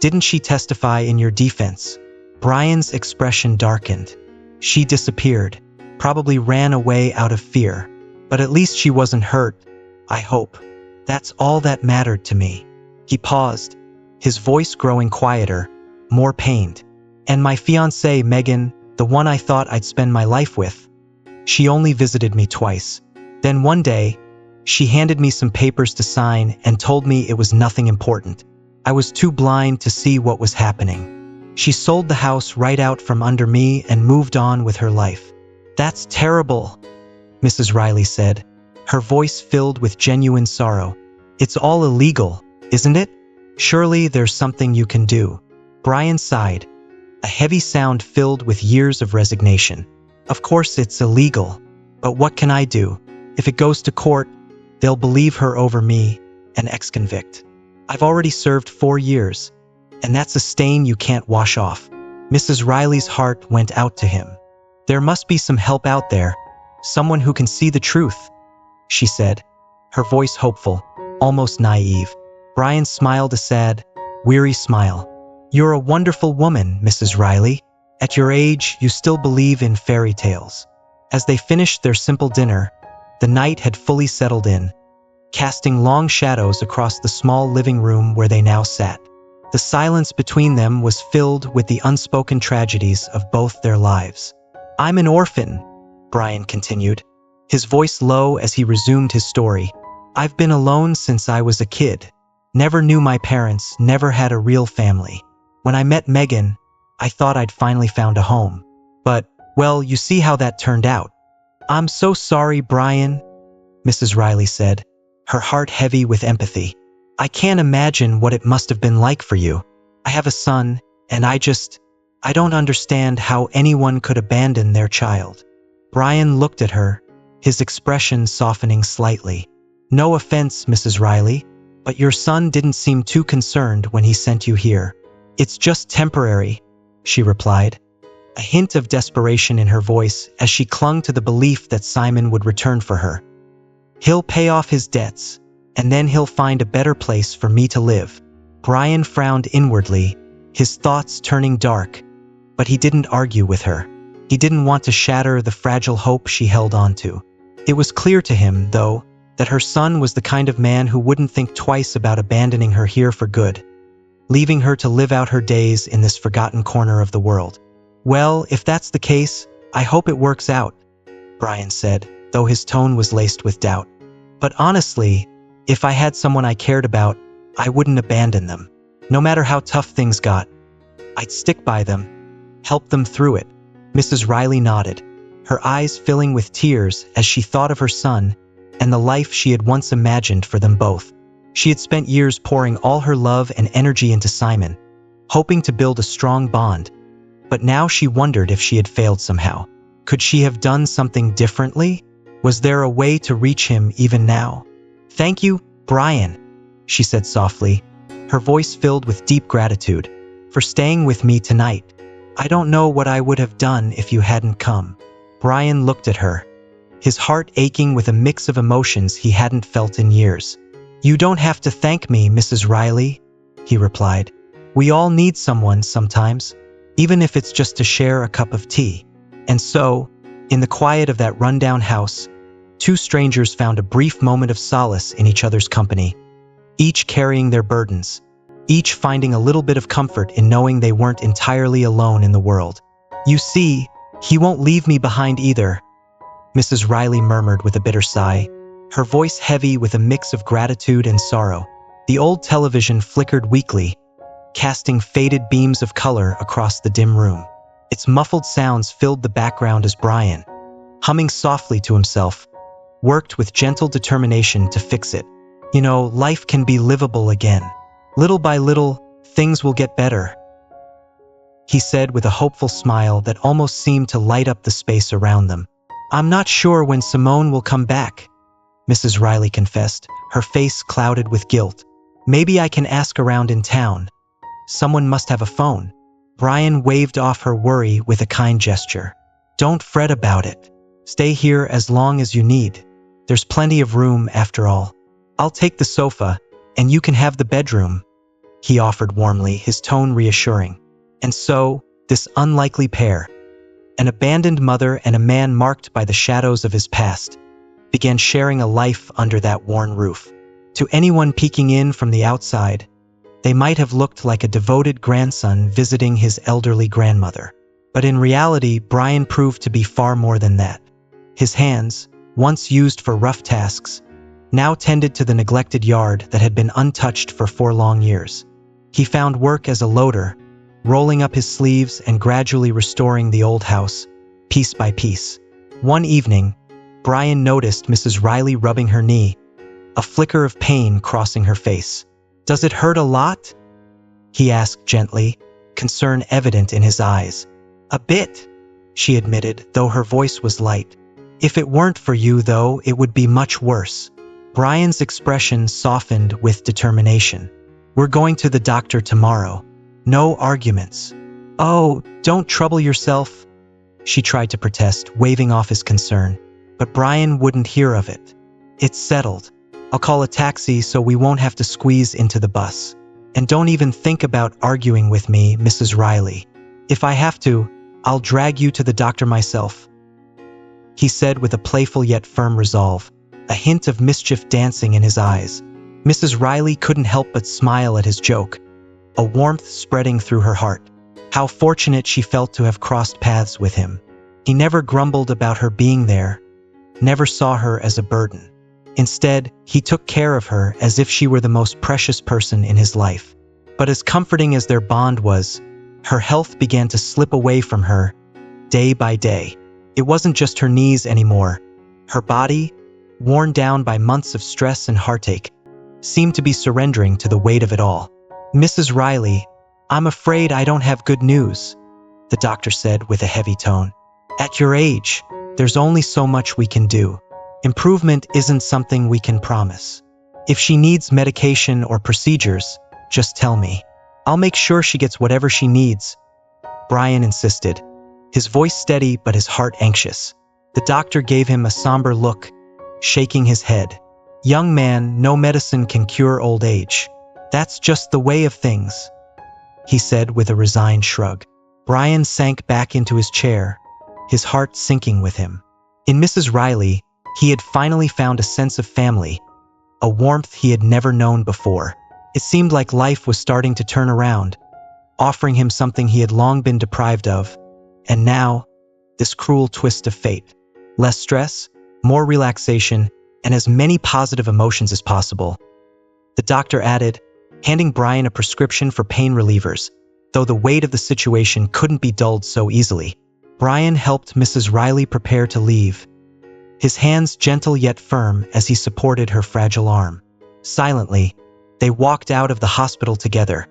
didn't she testify in your defense?" Brian's expression darkened. "She disappeared, probably ran away out of fear. But at least she wasn't hurt, I hope. That's all that mattered to me." He paused, his voice growing quieter, more pained. "And my fiancée, Megan, the one I thought I'd spend my life with, she only visited me twice. Then one day, she handed me some papers to sign and told me it was nothing important. I was too blind to see what was happening. She sold the house right out from under me and moved on with her life. That's terrible, Mrs. Riley said, her voice filled with genuine sorrow. It's all illegal, isn't it? Surely there's something you can do. Brian sighed, a heavy sound filled with years of resignation. Of course it's illegal, but what can I do? If it goes to court, they'll believe her over me, an ex-convict. I've already served 4 years, and that's a stain you can't wash off. Mrs. Riley's heart went out to him. There must be some help out there, someone who can see the truth, she said, her voice hopeful, almost naive. Brian smiled a sad, weary smile. You're a wonderful woman, Mrs. Riley. At your age, you still believe in fairy tales. As they finished their simple dinner, the night had fully settled in, casting long shadows across the small living room where they now sat. The silence between them was filled with the unspoken tragedies of both their lives. I'm an orphan, Brian continued, his voice low as he resumed his story. I've been alone since I was a kid. Never knew my parents, never had a real family. When I met Megan, I thought I'd finally found a home. But, well, you see how that turned out. I'm so sorry, Brian, Mrs. Riley said, her heart heavy with empathy. I can't imagine what it must have been like for you. I have a son, and I don't understand how anyone could abandon their child. Brian looked at her, his expression softening slightly. No offense, Mrs. Riley, but your son didn't seem too concerned when he sent you here. It's just temporary, she replied, a hint of desperation in her voice as she clung to the belief that Simon would return for her. He'll pay off his debts, and then he'll find a better place for me to live. Brian frowned inwardly, his thoughts turning dark, but he didn't argue with her. He didn't want to shatter the fragile hope she held on to. It was clear to him, though, that her son was the kind of man who wouldn't think twice about abandoning her here for good, leaving her to live out her days in this forgotten corner of the world. Well, if that's the case, I hope it works out, Brian said, though his tone was laced with doubt. But honestly, if I had someone I cared about, I wouldn't abandon them. No matter how tough things got, I'd stick by them, help them through it. Mrs. Riley nodded, her eyes filling with tears as she thought of her son and the life she had once imagined for them both. She had spent years pouring all her love and energy into Simon, hoping to build a strong bond. But now she wondered if she had failed somehow. Could she have done something differently? Was there a way to reach him even now? Thank you, Brian, she said softly, her voice filled with deep gratitude, for staying with me tonight. I don't know what I would have done if you hadn't come. Brian looked at her, his heart aching with a mix of emotions he hadn't felt in years. You don't have to thank me, Mrs. Riley, he replied. We all need someone sometimes, even if it's just to share a cup of tea. And so, in the quiet of that rundown house, two strangers found a brief moment of solace in each other's company, each carrying their burdens, each finding a little bit of comfort in knowing they weren't entirely alone in the world. You see, he won't leave me behind either, Mrs. Riley murmured with a bitter sigh, her voice heavy with a mix of gratitude and sorrow. The old television flickered weakly, casting faded beams of color across the dim room. Its muffled sounds filled the background as Brian, humming softly to himself, worked with gentle determination to fix it. You know, life can be livable again. Little by little, things will get better, he said with a hopeful smile that almost seemed to light up the space around them. I'm not sure when Simone will come back, Mrs. Riley confessed, her face clouded with guilt. Maybe I can ask around in town. Someone must have a phone. Brian waved off her worry with a kind gesture. Don't fret about it. Stay here as long as you need. There's plenty of room after all. I'll take the sofa, and you can have the bedroom, he offered warmly, his tone reassuring. And so, this unlikely pair, an abandoned mother and a man marked by the shadows of his past, began sharing a life under that worn roof. To anyone peeking in from the outside, they might have looked like a devoted grandson visiting his elderly grandmother. But in reality, Brian proved to be far more than that. His hands, once used for rough tasks, now tended to the neglected yard that had been untouched for 4 long years. He found work as a loader, rolling up his sleeves and gradually restoring the old house, piece by piece. One evening, Brian noticed Mrs. Riley rubbing her knee, a flicker of pain crossing her face. "Does it hurt a lot?" he asked gently, concern evident in his eyes. "A bit," she admitted, though her voice was light. "If it weren't for you, though, it would be much worse." Brian's expression softened with determination. "We're going to the doctor tomorrow. No arguments." "Oh, don't trouble yourself," she tried to protest, waving off his concern. But Brian wouldn't hear of it. "It's settled. I'll call a taxi so we won't have to squeeze into the bus. And don't even think about arguing with me, Mrs. Riley. If I have to, I'll drag you to the doctor myself," he said with a playful yet firm resolve, a hint of mischief dancing in his eyes. Mrs. Riley couldn't help but smile at his joke, a warmth spreading through her heart. How fortunate she felt to have crossed paths with him. He never grumbled about her being there, never saw her as a burden. Instead, he took care of her as if she were the most precious person in his life. But as comforting as their bond was, her health began to slip away from her, day by day. It wasn't just her knees anymore. Her body, worn down by months of stress and heartache, seemed to be surrendering to the weight of it all. "Mrs. Riley, I'm afraid I don't have good news," the doctor said with a heavy tone. "At your age, there's only so much we can do. Improvement isn't something we can promise. If she needs medication or procedures, just tell me. I'll make sure she gets whatever she needs," Brian insisted, his voice steady but his heart anxious. The doctor gave him a somber look, shaking his head. "Young man, no medicine can cure old age. That's just the way of things," he said with a resigned shrug. Brian sank back into his chair, his heart sinking with him. In Mrs. Riley, he had finally found a sense of family, a warmth he had never known before. It seemed like life was starting to turn around, offering him something he had long been deprived of. And now, this cruel twist of fate. Less stress, more relaxation, and as many positive emotions as possible. The doctor added, handing Brian a prescription for pain relievers, though the weight of the situation couldn't be dulled so easily. Brian helped Mrs. Riley prepare to leave, his hands gentle yet firm as he supported her fragile arm. Silently, they walked out of the hospital together,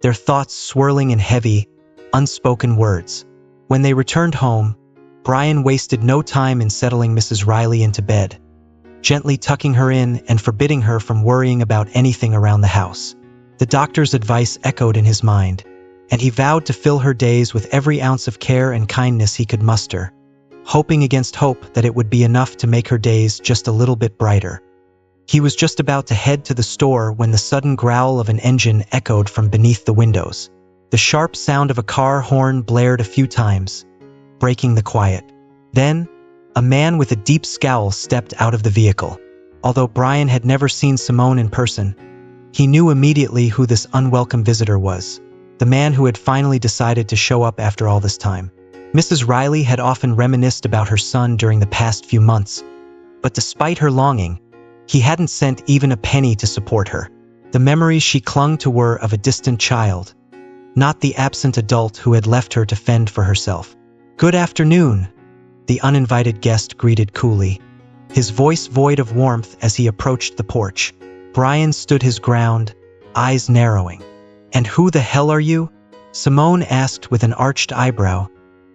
their thoughts swirling in heavy, unspoken words. When they returned home, Brian wasted no time in settling Mrs. Riley into bed, gently tucking her in and forbidding her from worrying about anything around the house. The doctor's advice echoed in his mind, and he vowed to fill her days with every ounce of care and kindness he could muster, hoping against hope that it would be enough to make her days just a little bit brighter. He was just about to head to the store when the sudden growl of an engine echoed from beneath the windows. The sharp sound of a car horn blared a few times, breaking the quiet. Then, a man with a deep scowl stepped out of the vehicle. Although Brian had never seen Simone in person, he knew immediately who this unwelcome visitor was, the man who had finally decided to show up after all this time. Mrs. Riley had often reminisced about her son during the past few months, but despite her longing, he hadn't sent even a penny to support her. The memories she clung to were of a distant child, not the absent adult who had left her to fend for herself. "Good afternoon," the uninvited guest greeted coolly, his voice void of warmth as he approached the porch. Brian stood his ground, eyes narrowing. "And who the hell are you?" Simone asked with an arched eyebrow,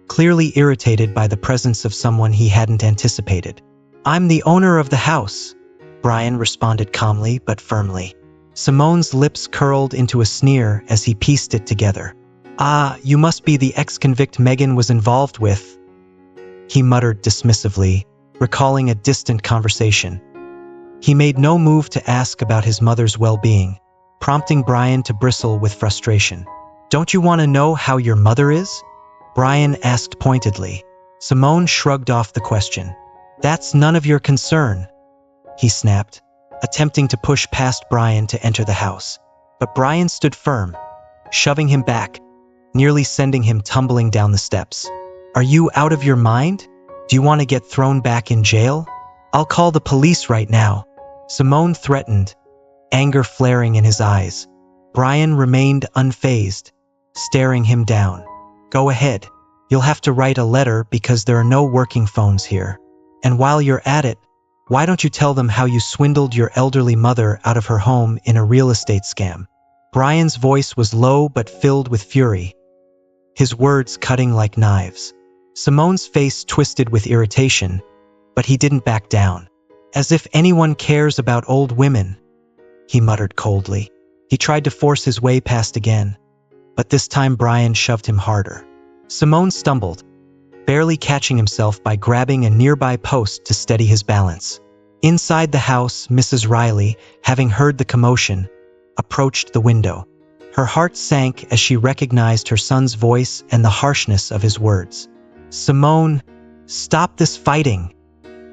clearly irritated by the presence of someone he hadn't anticipated. "I'm the owner of the house," Brian responded calmly but firmly. Simone's lips curled into a sneer as he pieced it together. "Ah, you must be the ex-convict Megan was involved with," he muttered dismissively, recalling a distant conversation. He made no move to ask about his mother's well-being, prompting Brian to bristle with frustration. "Don't you want to know how your mother is?" Brian asked pointedly. Simone shrugged off the question. "That's none of your concern," he snapped, attempting to push past Brian to enter the house. But Brian stood firm, shoving him back, nearly sending him tumbling down the steps. "Are you out of your mind? Do you want to get thrown back in jail? I'll call the police right now," Simone threatened, anger flaring in his eyes. Brian remained unfazed, staring him down. Go ahead. You'll have to write a letter because there are no working phones here. And while you're at it, why don't you tell them how you swindled your elderly mother out of her home in a real estate scam? Brian's voice was low but filled with fury, his words cutting like knives. Simone's face twisted with irritation, but he didn't back down. As if anyone cares about old women, he muttered coldly. He tried to force his way past again, but this time Brian shoved him harder. Simone stumbled, barely catching himself by grabbing a nearby post to steady his balance. Inside the house, Mrs. Riley, having heard the commotion, approached the window. Her heart sank as she recognized her son's voice and the harshness of his words. Simone, stop this fighting,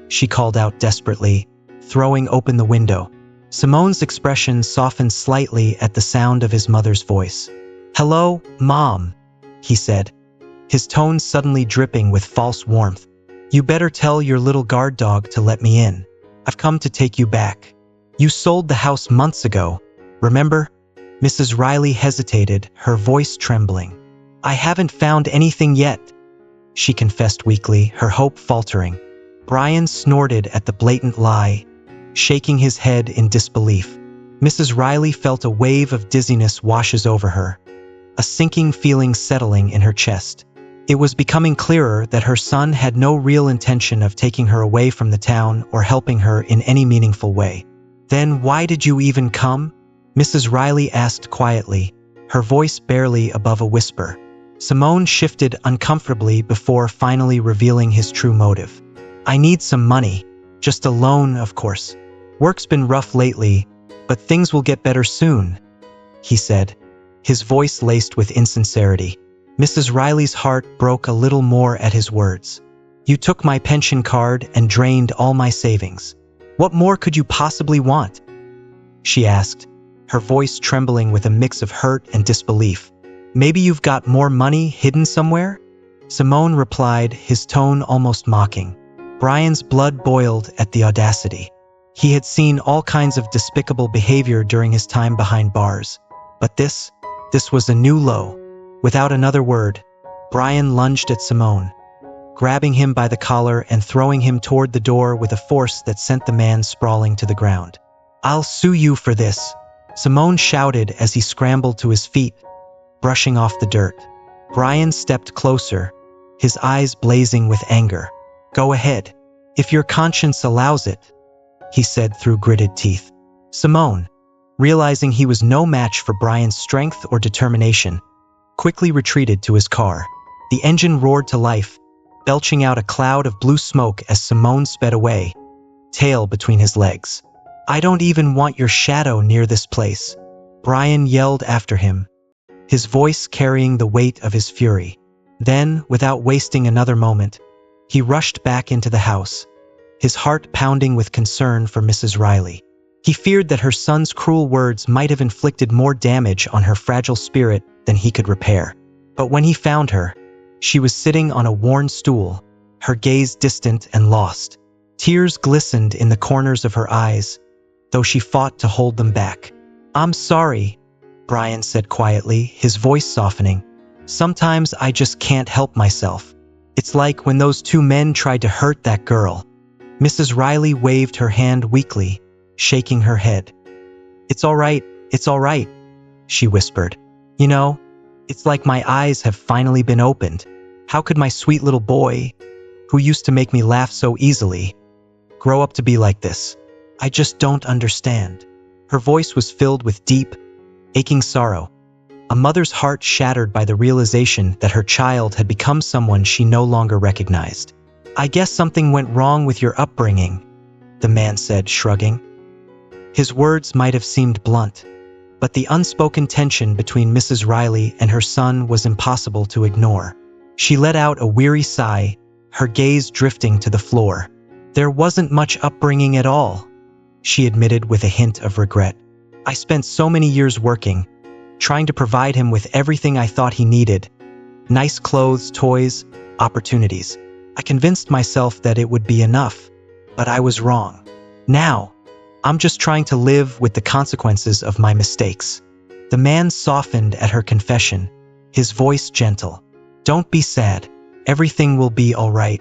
she called out desperately, throwing open the window. Simone's expression softened slightly at the sound of his mother's voice. Hello, Mom, he said, his tone suddenly dripping with false warmth. You better tell your little guard dog to let me in. I've come to take you back. You sold the house months ago, remember? Mrs. Riley hesitated, her voice trembling. I haven't found anything yet, she confessed weakly, her hope faltering. Brian snorted at the blatant lie, shaking his head in disbelief. Mrs. Riley felt a wave of dizziness washes over her, a sinking feeling settling in her chest. It was becoming clearer that her son had no real intention of taking her away from the town or helping her in any meaningful way. Then why did you even come? Mrs. Riley asked quietly, her voice barely above a whisper. Simone shifted uncomfortably before finally revealing his true motive. I need some money. Just a loan, of course. Work's been rough lately, but things will get better soon, he said, his voice laced with insincerity. Mrs. Riley's heart broke a little more at his words. You took my pension card and drained all my savings. What more could you possibly want? She asked, her voice trembling with a mix of hurt and disbelief. Maybe you've got more money hidden somewhere? Simone replied, his tone almost mocking. Brian's blood boiled at the audacity. He had seen all kinds of despicable behavior during his time behind bars. But this was a new low. Without another word, Brian lunged at Simone, grabbing him by the collar and throwing him toward the door with a force that sent the man sprawling to the ground. I'll sue you for this, Simone shouted as he scrambled to his feet, brushing off the dirt. Brian stepped closer, his eyes blazing with anger. Go ahead, if your conscience allows it, he said through gritted teeth. Simone, realizing he was no match for Brian's strength or determination, quickly retreated to his car. The engine roared to life, belching out a cloud of blue smoke as Simone sped away, tail between his legs. I don't even want your shadow near this place, Brian yelled after him, his voice carrying the weight of his fury. Then, without wasting another moment, he rushed back into the house, his heart pounding with concern for Mrs. Riley. He feared that her son's cruel words might have inflicted more damage on her fragile spirit than he could repair. But when he found her, she was sitting on a worn stool, her gaze distant and lost. Tears glistened in the corners of her eyes, though she fought to hold them back. I'm sorry, Brian said quietly, his voice softening. Sometimes I just can't help myself. It's like when those two men tried to hurt that girl. Mrs. Riley waved her hand weakly, shaking her head. It's all right, she whispered. You know, it's like my eyes have finally been opened. How could my sweet little boy, who used to make me laugh so easily, grow up to be like this? I just don't understand. Her voice was filled with deep, aching sorrow, a mother's heart shattered by the realization that her child had become someone she no longer recognized. I guess something went wrong with your upbringing, the man said, shrugging. His words might have seemed blunt, but the unspoken tension between Mrs. Riley and her son was impossible to ignore. She let out a weary sigh, her gaze drifting to the floor. There wasn't much upbringing at all, she admitted with a hint of regret. I spent so many years working, trying to provide him with everything I thought he needed. Nice clothes, toys, opportunities. I convinced myself that it would be enough, but I was wrong. Now, I'm just trying to live with the consequences of my mistakes. The man softened at her confession, his voice gentle. "Don't be sad. Everything will be all right.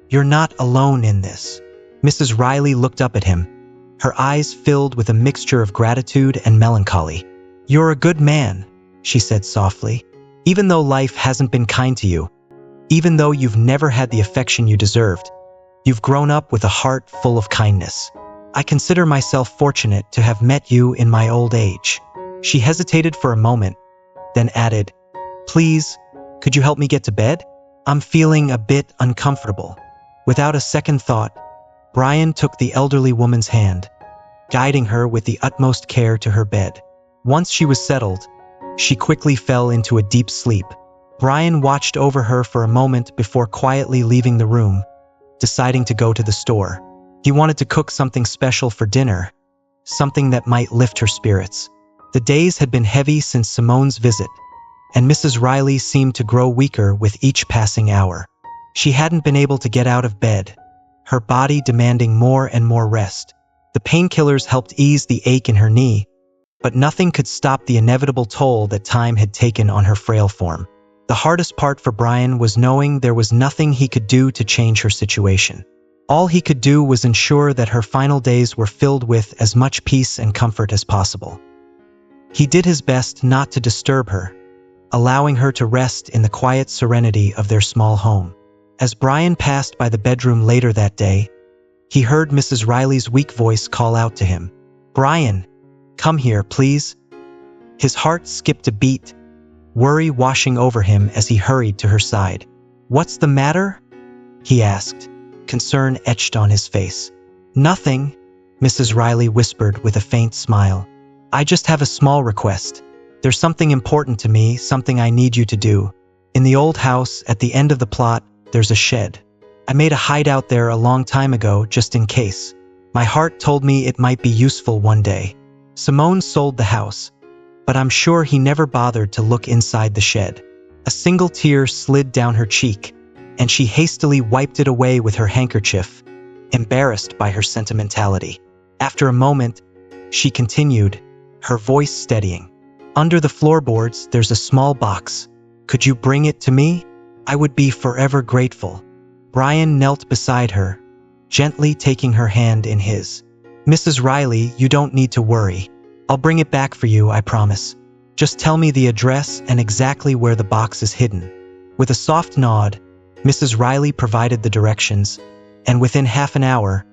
You're not alone in this." Mrs. Riley looked up at him, her eyes filled with a mixture of gratitude and melancholy. "You're a good man," she said softly. "Even though life hasn't been kind to you, even though you've never had the affection you deserved, you've grown up with a heart full of kindness. I consider myself fortunate to have met you in my old age." She hesitated for a moment, then added, "Please, could you help me get to bed? I'm feeling a bit uncomfortable." Without a second thought, Brian took the elderly woman's hand, guiding her with the utmost care to her bed. Once she was settled, she quickly fell into a deep sleep. Brian watched over her for a moment before quietly leaving the room, deciding to go to the store. He wanted to cook something special for dinner, something that might lift her spirits. The days had been heavy since Simone's visit, and Mrs. Riley seemed to grow weaker with each passing hour. She hadn't been able to get out of bed, her body demanding more and more rest. The painkillers helped ease the ache in her knee, but nothing could stop the inevitable toll that time had taken on her frail form. The hardest part for Brian was knowing there was nothing he could do to change her situation. All he could do was ensure that her final days were filled with as much peace and comfort as possible. He did his best not to disturb her, allowing her to rest in the quiet serenity of their small home. As Brian passed by the bedroom later that day, he heard Mrs. Riley's weak voice call out to him, "Brian, come here, please." His heart skipped a beat, worry washing over him as he hurried to her side. "What's the matter?" he asked, concern etched on his face. "Nothing," Mrs. Riley whispered with a faint smile. "I just have a small request. There's something important to me, something I need you to do. In the old house, at the end of the plot, there's a shed. I made a hideout there a long time ago, just in case. My heart told me it might be useful one day. Simone sold the house, but I'm sure he never bothered to look inside the shed." A single tear slid down her cheek, and she hastily wiped it away with her handkerchief, embarrassed by her sentimentality. After a moment, she continued, her voice steadying. "Under the floorboards, there's a small box. Could you bring it to me? I would be forever grateful." Brian knelt beside her, gently taking her hand in his. "Mrs. Riley, you don't need to worry. I'll bring it back for you, I promise. Just tell me the address and exactly where the box is hidden." With a soft nod, Mrs. Riley provided the directions, and within half an hour,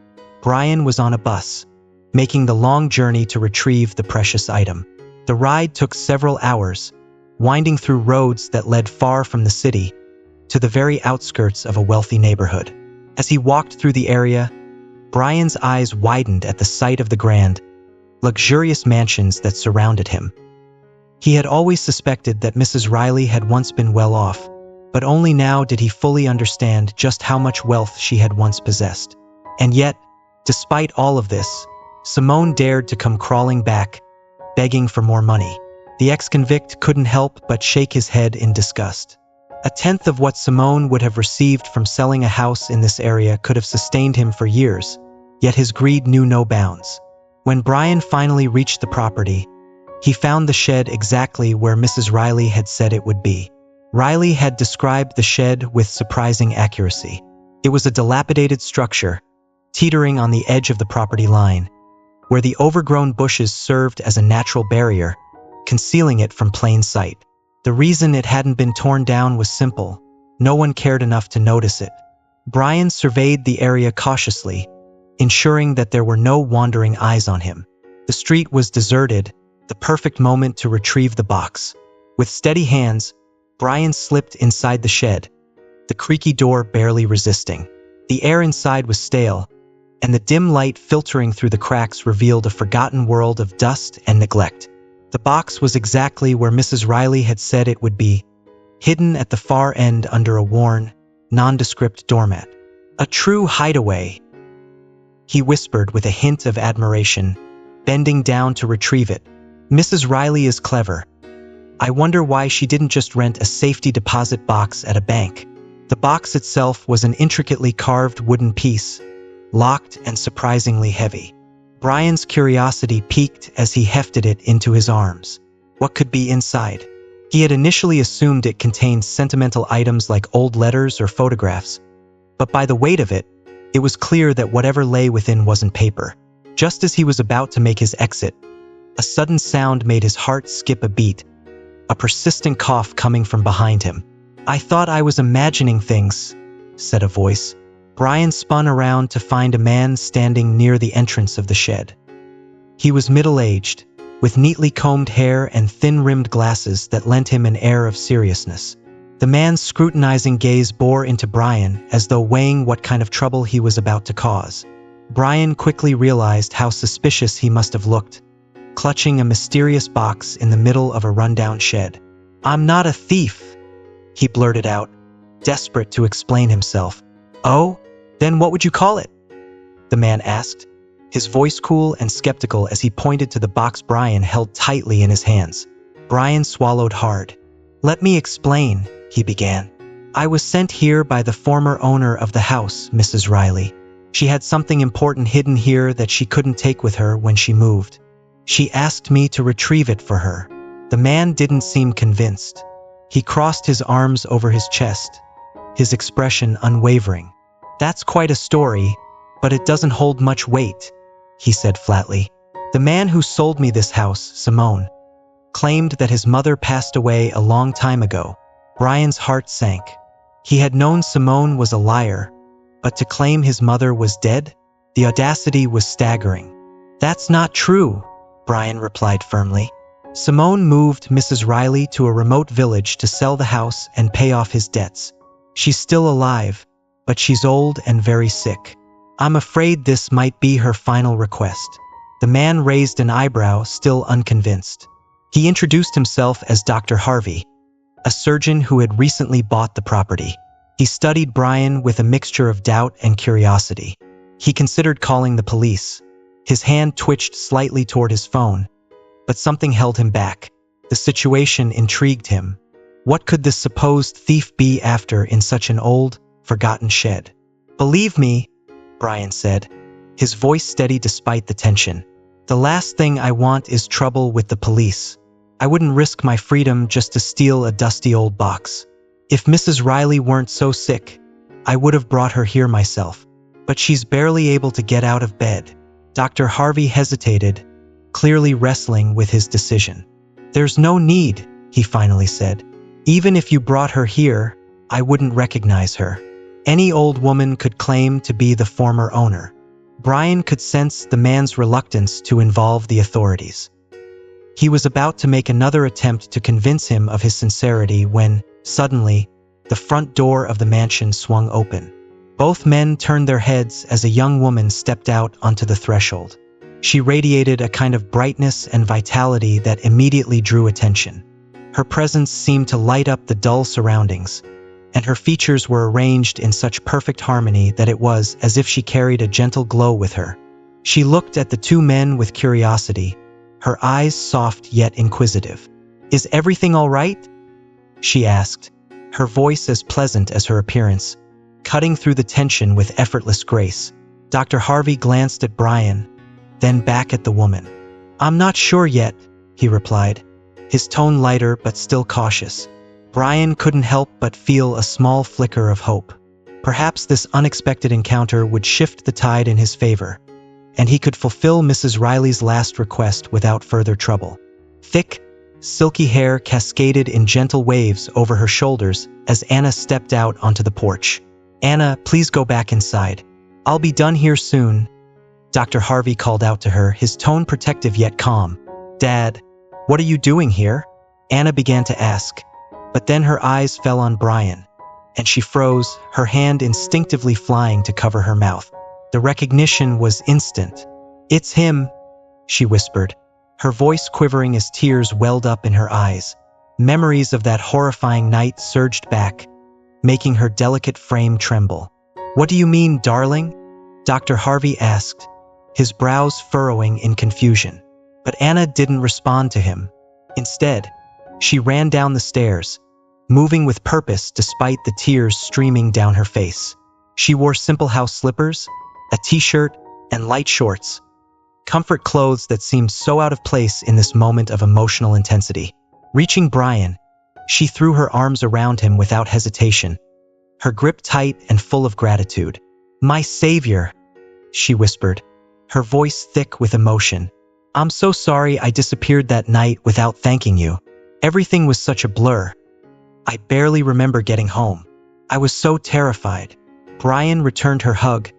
Brian was on a bus, making the long journey to retrieve the precious item. The ride took several hours, winding through roads that led far from the city to the very outskirts of a wealthy neighborhood. As he walked through the area, Brian's eyes widened at the sight of the grand, luxurious mansions that surrounded him. He had always suspected that Mrs. Riley had once been well off, but only now did he fully understand just how much wealth she had once possessed. And yet, despite all of this, Simone dared to come crawling back, begging for more money. The ex-convict couldn't help but shake his head in disgust. A tenth of what Simone would have received from selling a house in this area could have sustained him for years, yet his greed knew no bounds. When Brian finally reached the property, he found the shed exactly where Mrs. Riley had said it would be. Riley had described the shed with surprising accuracy. It was a dilapidated structure, teetering on the edge of the property line, where the overgrown bushes served as a natural barrier, concealing it from plain sight. The reason it hadn't been torn down was simple. No one cared enough to notice it. Brian surveyed the area cautiously, ensuring that there were no wandering eyes on him. The street was deserted, the perfect moment to retrieve the box. With steady hands, Brian slipped inside the shed, the creaky door barely resisting. The air inside was stale, and the dim light filtering through the cracks revealed a forgotten world of dust and neglect. The box was exactly where Mrs. Riley had said it would be, hidden at the far end under a worn, nondescript doormat. "A true hideaway," he whispered with a hint of admiration, bending down to retrieve it. "Mrs. Riley is clever. I wonder why she didn't just rent a safety deposit box at a bank." The box itself was an intricately carved wooden piece, locked and surprisingly heavy. Brian's curiosity peaked as he hefted it into his arms. What could be inside? He had initially assumed it contained sentimental items like old letters or photographs, but by the weight of it, it was clear that whatever lay within wasn't paper. Just as he was about to make his exit, a sudden sound made his heart skip a beat, a persistent cough coming from behind him. "I thought I was imagining things," said a voice. Brian spun around to find a man standing near the entrance of the shed. He was middle-aged, with neatly combed hair and thin-rimmed glasses that lent him an air of seriousness. The man's scrutinizing gaze bore into Brian as though weighing what kind of trouble he was about to cause. Brian quickly realized how suspicious he must have looked, clutching a mysterious box in the middle of a rundown shed. "I'm not a thief," he blurted out, desperate to explain himself. "Oh? Then what would you call it?" the man asked, his voice cool and skeptical as he pointed to the box Brian held tightly in his hands. Brian swallowed hard. "Let me explain," he began. "I was sent here by the former owner of the house, Mrs. Riley. She had something important hidden here that she couldn't take with her when she moved. She asked me to retrieve it for her." The man didn't seem convinced. He crossed his arms over his chest, his expression unwavering. "That's quite a story, but it doesn't hold much weight," he said flatly. "The man who sold me this house, Simone, claimed that his mother passed away a long time ago." Brian's heart sank. He had known Simone was a liar, but to claim his mother was dead? The audacity was staggering. "That's not true," Brian replied firmly. "Simone moved Mrs. Riley to a remote village to sell the house and pay off his debts. She's still alive, but she's old and very sick. I'm afraid this might be her final request." The man raised an eyebrow, still unconvinced. He introduced himself as Dr. Harvey, a surgeon who had recently bought the property. He studied Brian with a mixture of doubt and curiosity. He considered calling the police. His hand twitched slightly toward his phone, but something held him back. The situation intrigued him. What could this supposed thief be after in such an old, forgotten shed? "Believe me," Brian said, his voice steady despite the tension, "the last thing I want is trouble with the police. I wouldn't risk my freedom just to steal a dusty old box. If Mrs. Riley weren't so sick, I would have brought her here myself. But she's barely able to get out of bed." Dr. Harvey hesitated, clearly wrestling with his decision. "There's no need," he finally said. "Even if you brought her here, I wouldn't recognize her. Any old woman could claim to be the former owner." Brian could sense the man's reluctance to involve the authorities. He was about to make another attempt to convince him of his sincerity when, suddenly, the front door of the mansion swung open. Both men turned their heads as a young woman stepped out onto the threshold. She radiated a kind of brightness and vitality that immediately drew attention. Her presence seemed to light up the dull surroundings, and her features were arranged in such perfect harmony that it was as if she carried a gentle glow with her. She looked at the two men with curiosity, her eyes soft yet inquisitive. "Is everything all right?" she asked, her voice as pleasant as her appearance, cutting through the tension with effortless grace. Dr. Harvey glanced at Brian, then back at the woman. "I'm not sure yet," he replied, his tone lighter but still cautious. Brian couldn't help but feel a small flicker of hope. Perhaps this unexpected encounter would shift the tide in his favor, and he could fulfill Mrs. Riley's last request without further trouble. Thick, silky hair cascaded in gentle waves over her shoulders as Anna stepped out onto the porch. "Anna, please go back inside. I'll be done here soon," Dr. Harvey called out to her, his tone protective yet calm. "Dad, what are you doing here?" Anna began to ask, but then her eyes fell on Brian, and she froze, her hand instinctively flying to cover her mouth. The recognition was instant. "It's him," she whispered, her voice quivering as tears welled up in her eyes. Memories of that horrifying night surged back, making her delicate frame tremble. "What do you mean, darling?" Dr. Harvey asked, his brows furrowing in confusion. But Anna didn't respond to him. Instead, she ran down the stairs, moving with purpose despite the tears streaming down her face. She wore simple house slippers, a t-shirt, and light shorts, comfort clothes that seemed so out of place in this moment of emotional intensity. Reaching Brian, she threw her arms around him without hesitation, her grip tight and full of gratitude. "My savior," she whispered, her voice thick with emotion. "I'm so sorry I disappeared that night without thanking you. Everything was such a blur. I barely remember getting home. I was so terrified." Brian returned her hug,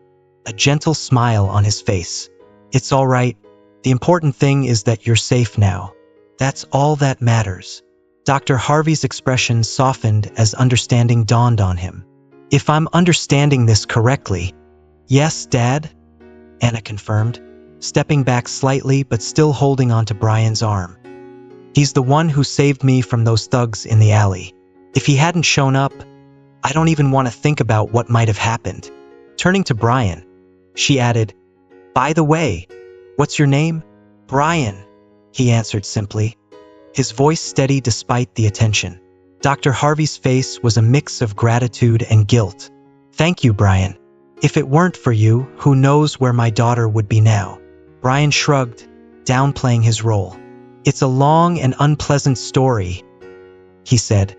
a gentle smile on his face. "It's all right. The important thing is that you're safe now. That's all that matters." Dr. Harvey's expression softened as understanding dawned on him. "If I'm understanding this correctly." "Yes, Dad," Anna confirmed, stepping back slightly but still holding onto Brian's arm. "He's the one who saved me from those thugs in the alley. If he hadn't shown up, I don't even want to think about what might have happened." Turning to Brian, she added, "By the way, what's your name?" "Brian," he answered simply, his voice steady despite the attention. Dr. Harvey's face was a mix of gratitude and guilt. "Thank you, Brian. If it weren't for you, who knows where my daughter would be now?" Brian shrugged, downplaying his role. "It's a long and unpleasant story," he said,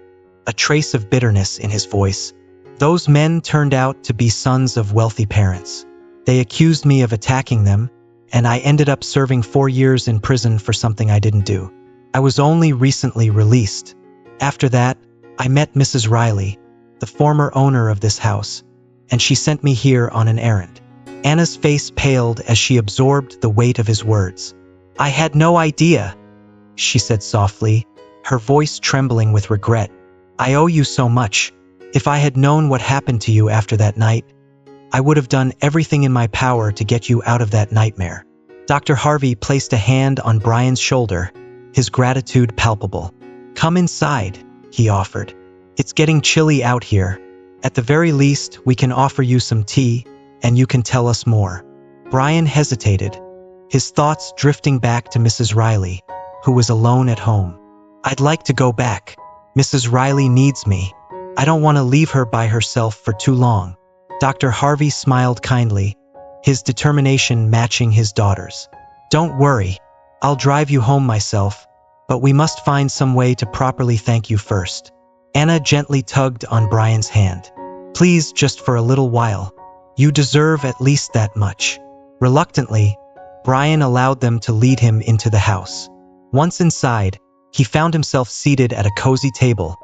a trace of bitterness in his voice. "Those men turned out to be sons of wealthy parents. They accused me of attacking them, and I ended up serving 4 years in prison for something I didn't do. I was only recently released. After that, I met Mrs. Riley, the former owner of this house, and she sent me here on an errand." Anna's face paled as she absorbed the weight of his words. "I had no idea," she said softly, her voice trembling with regret. "I owe you so much. If I had known what happened to you after that night, I would have done everything in my power to get you out of that nightmare." Dr. Harvey placed a hand on Brian's shoulder, his gratitude palpable. "Come inside," he offered. "It's getting chilly out here. At the very least, we can offer you some tea, and you can tell us more." Brian hesitated, his thoughts drifting back to Mrs. Riley, who was alone at home. "I'd like to go back. Mrs. Riley needs me. I don't want to leave her by herself for too long." Dr. Harvey smiled kindly, his determination matching his daughter's. "Don't worry, I'll drive you home myself, but we must find some way to properly thank you first." Anna gently tugged on Brian's hand. "Please, just for a little while. You deserve at least that much." Reluctantly, Brian allowed them to lead him into the house. Once inside, he found himself seated at a cozy table,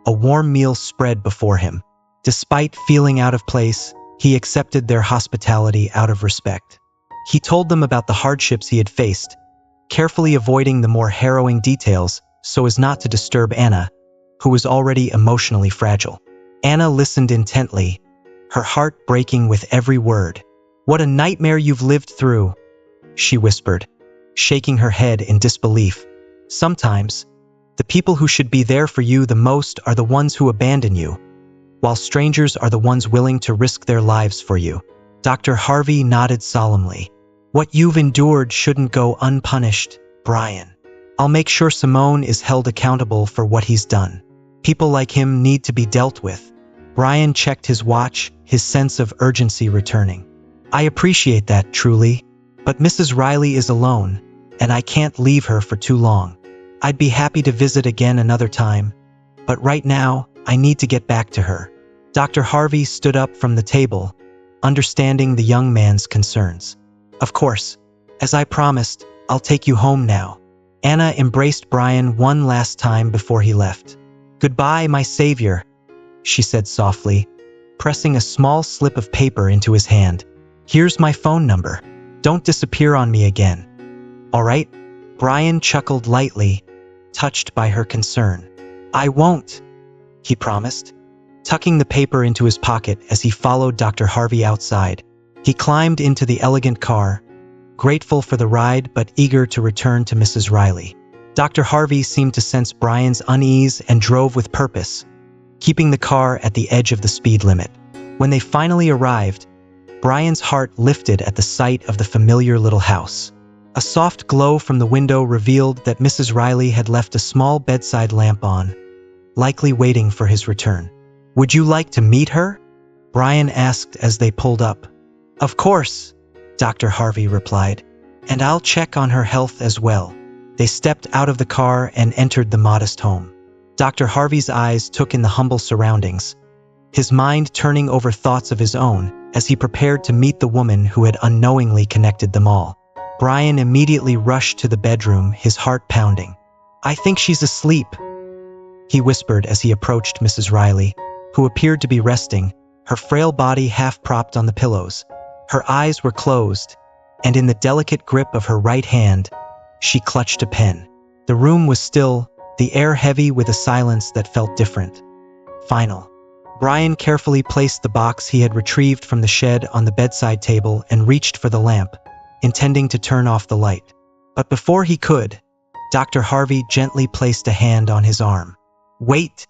a warm meal spread before him. Despite feeling out of place, he accepted their hospitality out of respect. He told them about the hardships he had faced, carefully avoiding the more harrowing details so as not to disturb Anna, who was already emotionally fragile. Anna listened intently, her heart breaking with every word. "What a nightmare you've lived through," she whispered, shaking her head in disbelief. "Sometimes, the people who should be there for you the most are the ones who abandon you, while strangers are the ones willing to risk their lives for you." Dr. Harvey nodded solemnly. "What you've endured shouldn't go unpunished, Brian. I'll make sure Simone is held accountable for what he's done. People like him need to be dealt with." Brian checked his watch, his sense of urgency returning. "I appreciate that, truly, but Mrs. Riley is alone, and I can't leave her for too long. I'd be happy to visit again another time, but right now, I need to get back to her." Dr. Harvey stood up from the table, understanding the young man's concerns. "Of course, as I promised, I'll take you home now." Anna embraced Brian one last time before he left. "Goodbye, my savior," she said softly, pressing a small slip of paper into his hand. "Here's my phone number. Don't disappear on me again. All right?" Brian chuckled lightly, touched by her concern. "I won't," he promised, tucking the paper into his pocket as he followed Dr. Harvey outside. He climbed into the elegant car, grateful for the ride but eager to return to Mrs. Riley. Dr. Harvey seemed to sense Brian's unease and drove with purpose, keeping the car at the edge of the speed limit. When they finally arrived, Brian's heart lifted at the sight of the familiar little house. A soft glow from the window revealed that Mrs. Riley had left a small bedside lamp on, likely waiting for his return. "Would you like to meet her?" Brian asked as they pulled up. "Of course," Dr. Harvey replied, And I'll check on her health as well." They stepped out of the car and entered the modest home. Dr. Harvey's eyes took in the humble surroundings, his mind turning over thoughts of his own as he prepared to meet the woman who had unknowingly connected them all. Brian immediately rushed to the bedroom, his heart pounding. "I think she's asleep," he whispered as he approached Mrs. Riley, who appeared to be resting, her frail body half propped on the pillows. Her eyes were closed, and in the delicate grip of her right hand, she clutched a pen. The room was still, the air heavy with a silence that felt different. Final. Brian carefully placed the box he had retrieved from the shed on the bedside table and reached for the lamp, intending to turn off the light. But before he could, Dr. Harvey gently placed a hand on his arm. "Wait,"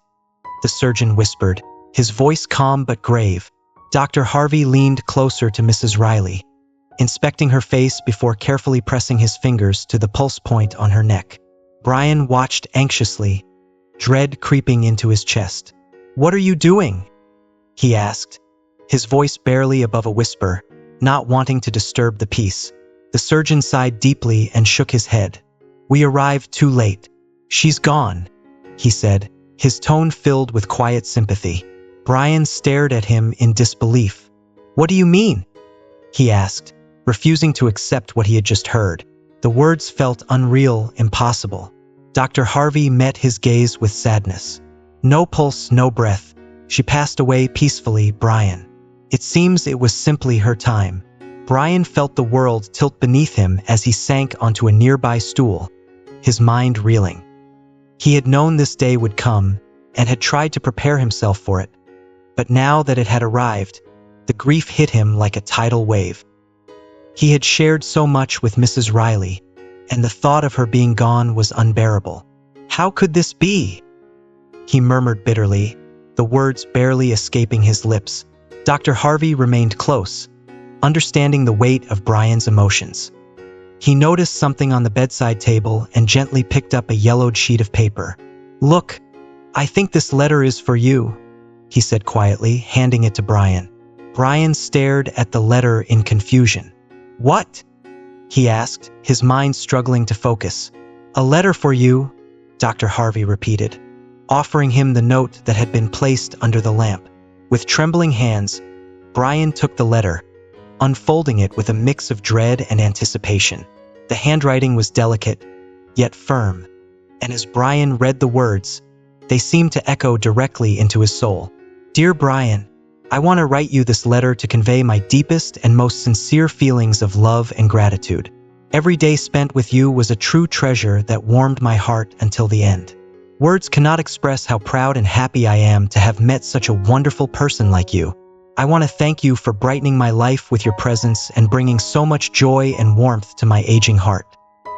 the surgeon whispered, his voice calm but grave. Dr. Harvey leaned closer to Mrs. Riley, inspecting her face before carefully pressing his fingers to the pulse point on her neck. Brian watched anxiously, dread creeping into his chest. "What are you doing?" he asked, his voice barely above a whisper, not wanting to disturb the peace. The surgeon sighed deeply and shook his head. "We arrived too late. She's gone," he said, his tone filled with quiet sympathy. Brian stared at him in disbelief. "What do you mean?" he asked, refusing to accept what he had just heard. The words felt unreal, impossible. Dr. Harvey met his gaze with sadness. "No pulse, no breath. She passed away peacefully, Brian. It seems it was simply her time." Brian felt the world tilt beneath him as he sank onto a nearby stool, his mind reeling. He had known this day would come and had tried to prepare himself for it. But now that it had arrived, the grief hit him like a tidal wave. He had shared so much with Mrs. Riley, and the thought of her being gone was unbearable. "How could this be?" he murmured bitterly, the words barely escaping his lips. Dr. Harvey remained close, understanding the weight of Brian's emotions. He noticed something on the bedside table and gently picked up a yellowed sheet of paper. "Look, I think this letter is for you," he said quietly, handing it to Brian. Brian stared at the letter in confusion. "What?" he asked, his mind struggling to focus. "A letter for you," Dr. Harvey repeated, offering him the note that had been placed under the lamp. With trembling hands, Brian took the letter, unfolding it with a mix of dread and anticipation. The handwriting was delicate, yet firm, and as Brian read the words, they seemed to echo directly into his soul. "Dear Brian, I want to write you this letter to convey my deepest and most sincere feelings of love and gratitude. Every day spent with you was a true treasure that warmed my heart until the end. Words cannot express how proud and happy I am to have met such a wonderful person like you. I want to thank you for brightening my life with your presence and bringing so much joy and warmth to my aging heart.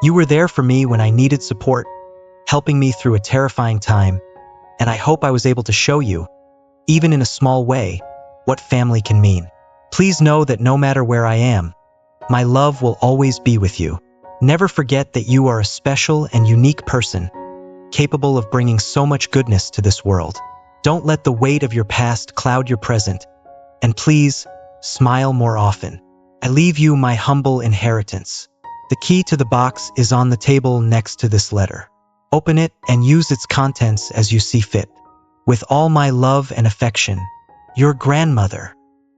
You were there for me when I needed support, helping me through a terrifying time, and I hope I was able to show you, even in a small way, what family can mean. Please know that no matter where I am, my love will always be with you. Never forget that you are a special and unique person, capable of bringing so much goodness to this world. Don't let the weight of your past cloud your present, and please, smile more often. I leave you my humble inheritance. The key to the box is on the table next to this letter. Open it and use its contents as you see fit. With all my love and affection, your grandmother."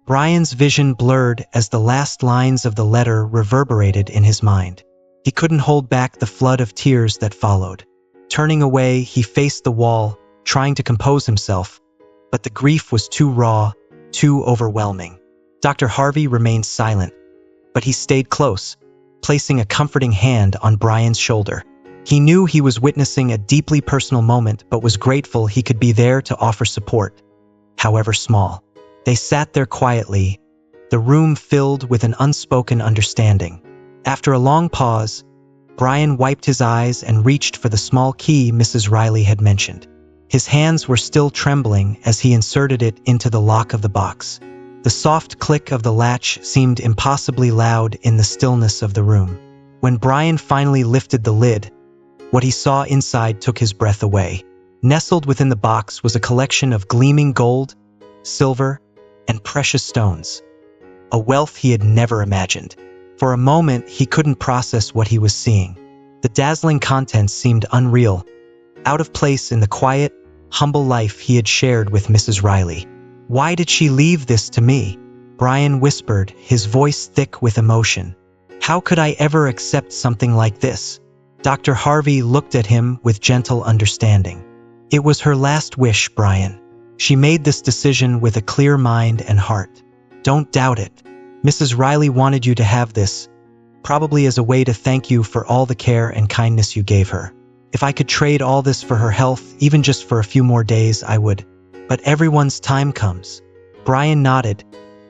Brian's vision blurred as the last lines of the letter reverberated in his mind. He couldn't hold back the flood of tears that followed. Turning away, he faced the wall, trying to compose himself, but the grief was too raw, too overwhelming. Dr. Harvey remained silent, but he stayed close, placing a comforting hand on Brian's shoulder. He knew he was witnessing a deeply personal moment, but was grateful he could be there to offer support, however small. They sat there quietly, the room filled with an unspoken understanding. After a long pause, Brian wiped his eyes and reached for the small key Mrs. Riley had mentioned. His hands were still trembling as he inserted it into the lock of the box. The soft click of the latch seemed impossibly loud in the stillness of the room. When Brian finally lifted the lid, what he saw inside took his breath away. Nestled within the box was a collection of gleaming gold, silver, and precious stones, a wealth he had never imagined. For a moment, he couldn't process what he was seeing. The dazzling contents seemed unreal, out of place in the quiet, humble life he had shared with Mrs. Riley. "Why did she leave this to me?" Brian whispered, his voice thick with emotion. "How could I ever accept something like this?" Dr. Harvey looked at him with gentle understanding. "It was her last wish, Brian. She made this decision with a clear mind and heart. Don't doubt it. Mrs. Riley wanted you to have this, probably as a way to thank you for all the care and kindness you gave her. If I could trade all this for her health, even just for a few more days, I would. But everyone's time comes." Brian nodded,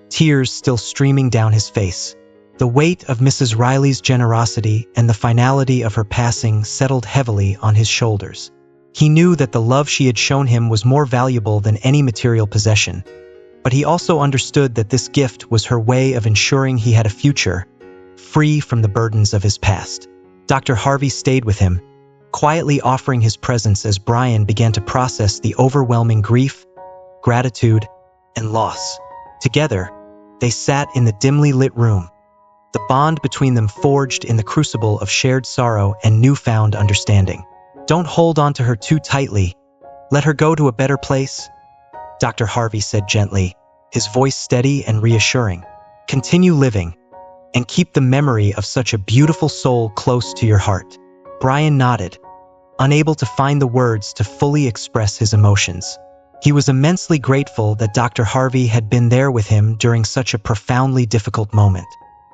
tears still streaming down his face. The weight of Mrs. Riley's generosity and the finality of her passing settled heavily on his shoulders. He knew that the love she had shown him was more valuable than any material possession, but he also understood that this gift was her way of ensuring he had a future, free from the burdens of his past. Dr. Harvey stayed with him, quietly offering his presence as Brian began to process the overwhelming grief, gratitude, and loss. Together, they sat in the dimly lit room, the bond between them forged in the crucible of shared sorrow and newfound understanding. "Don't hold on to her too tightly. Let her go to a better place," Dr. Harvey said gently, his voice steady and reassuring. "Continue living, and keep the memory of such a beautiful soul close to your heart." Brian nodded, unable to find the words to fully express his emotions. He was immensely grateful that Dr. Harvey had been there with him during such a profoundly difficult moment.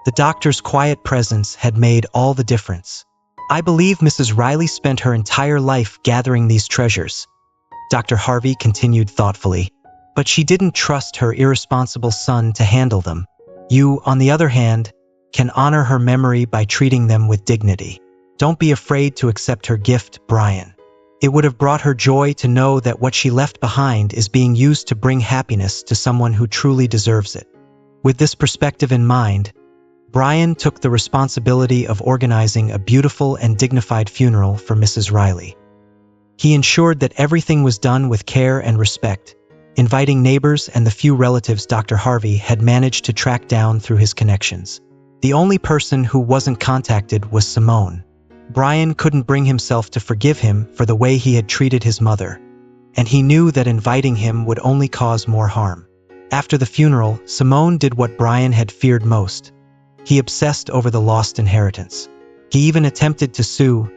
The doctor's quiet presence had made all the difference. "I believe Mrs. Riley spent her entire life gathering these treasures," Dr. Harvey continued thoughtfully, "but she didn't trust her irresponsible son to handle them. You, on the other hand, can honor her memory by treating them with dignity. Don't be afraid to accept her gift, Brian. It would have brought her joy to know that what she left behind is being used to bring happiness to someone who truly deserves it." With this perspective in mind, Brian took the responsibility of organizing a beautiful and dignified funeral for Mrs. Riley. He ensured that everything was done with care and respect, inviting neighbors and the few relatives Dr. Harvey had managed to track down through his connections. The only person who wasn't contacted was Simone. Brian couldn't bring himself to forgive him for the way he had treated his mother, and he knew that inviting him would only cause more harm. After the funeral, Simone did what Brian had feared most. He obsessed over the lost inheritance. He even attempted to sue,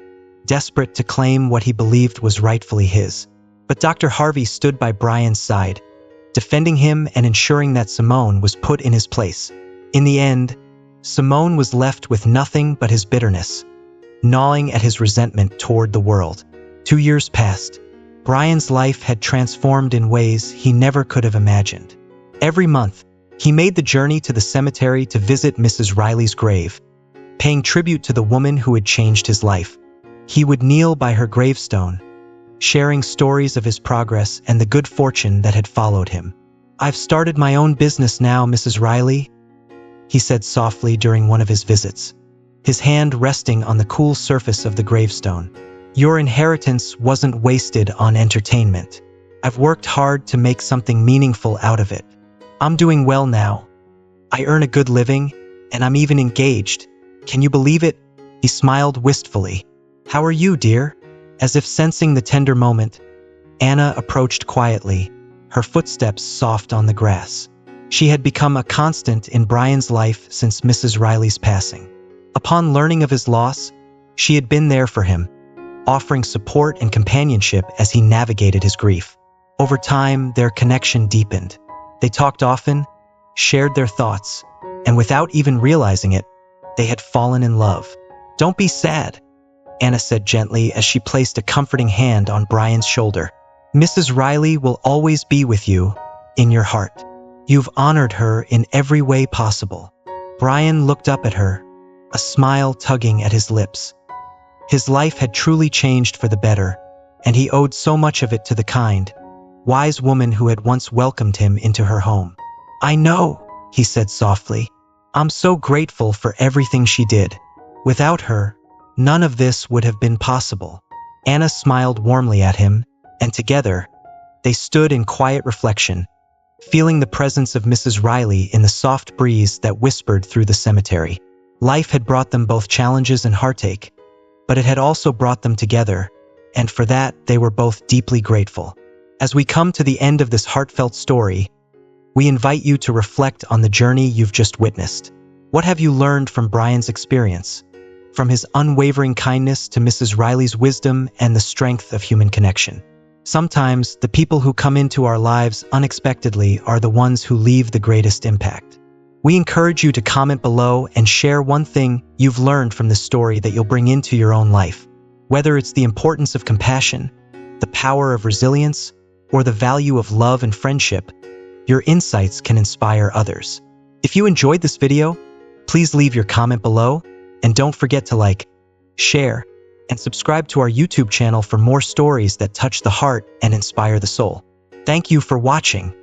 desperate to claim what he believed was rightfully his. But Dr. Harvey stood by Brian's side, defending him and ensuring that Simone was put in his place. In the end, Simone was left with nothing but his bitterness, gnawing at his resentment toward the world. 2 years passed. Brian's life had transformed in ways he never could have imagined. Every month, he made the journey to the cemetery to visit Mrs. Riley's grave, paying tribute to the woman who had changed his life. He would kneel by her gravestone, sharing stories of his progress and the good fortune that had followed him. "I've started my own business now, Mrs. Riley," he said softly during one of his visits, his hand resting on the cool surface of the gravestone. "Your inheritance wasn't wasted on entertainment. I've worked hard to make something meaningful out of it. I'm doing well now. I earn a good living, and I'm even engaged. Can you believe it?" He smiled wistfully. "How are you, dear?" As if sensing the tender moment, Anna approached quietly, her footsteps soft on the grass. She had become a constant in Brian's life since Mrs. Riley's passing. Upon learning of his loss, she had been there for him, offering support and companionship as he navigated his grief. Over time, their connection deepened. They talked often, shared their thoughts, and without even realizing it, they had fallen in love. "Don't be sad," Anna said gently as she placed a comforting hand on Brian's shoulder. "Mrs. Riley will always be with you, in your heart. You've honored her in every way possible." Brian looked up at her, a smile tugging at his lips. His life had truly changed for the better, and he owed so much of it to the kind, wise woman who had once welcomed him into her home. "I know," he said softly. "I'm so grateful for everything she did. Without her, none of this would have been possible." Anna smiled warmly at him, and together, they stood in quiet reflection, feeling the presence of Mrs. Riley in the soft breeze that whispered through the cemetery. Life had brought them both challenges and heartache, but it had also brought them together, and for that they were both deeply grateful. As we come to the end of this heartfelt story, we invite you to reflect on the journey you've just witnessed. What have you learned from Brian's experience? From his unwavering kindness to Mrs. Riley's wisdom and the strength of human connection. Sometimes, the people who come into our lives unexpectedly are the ones who leave the greatest impact. We encourage you to comment below and share one thing you've learned from this story that you'll bring into your own life. Whether it's the importance of compassion, the power of resilience, or the value of love and friendship, your insights can inspire others. If you enjoyed this video, please leave your comment below, and don't forget to like, share, and subscribe to our YouTube channel for more stories that touch the heart and inspire the soul. Thank you for watching.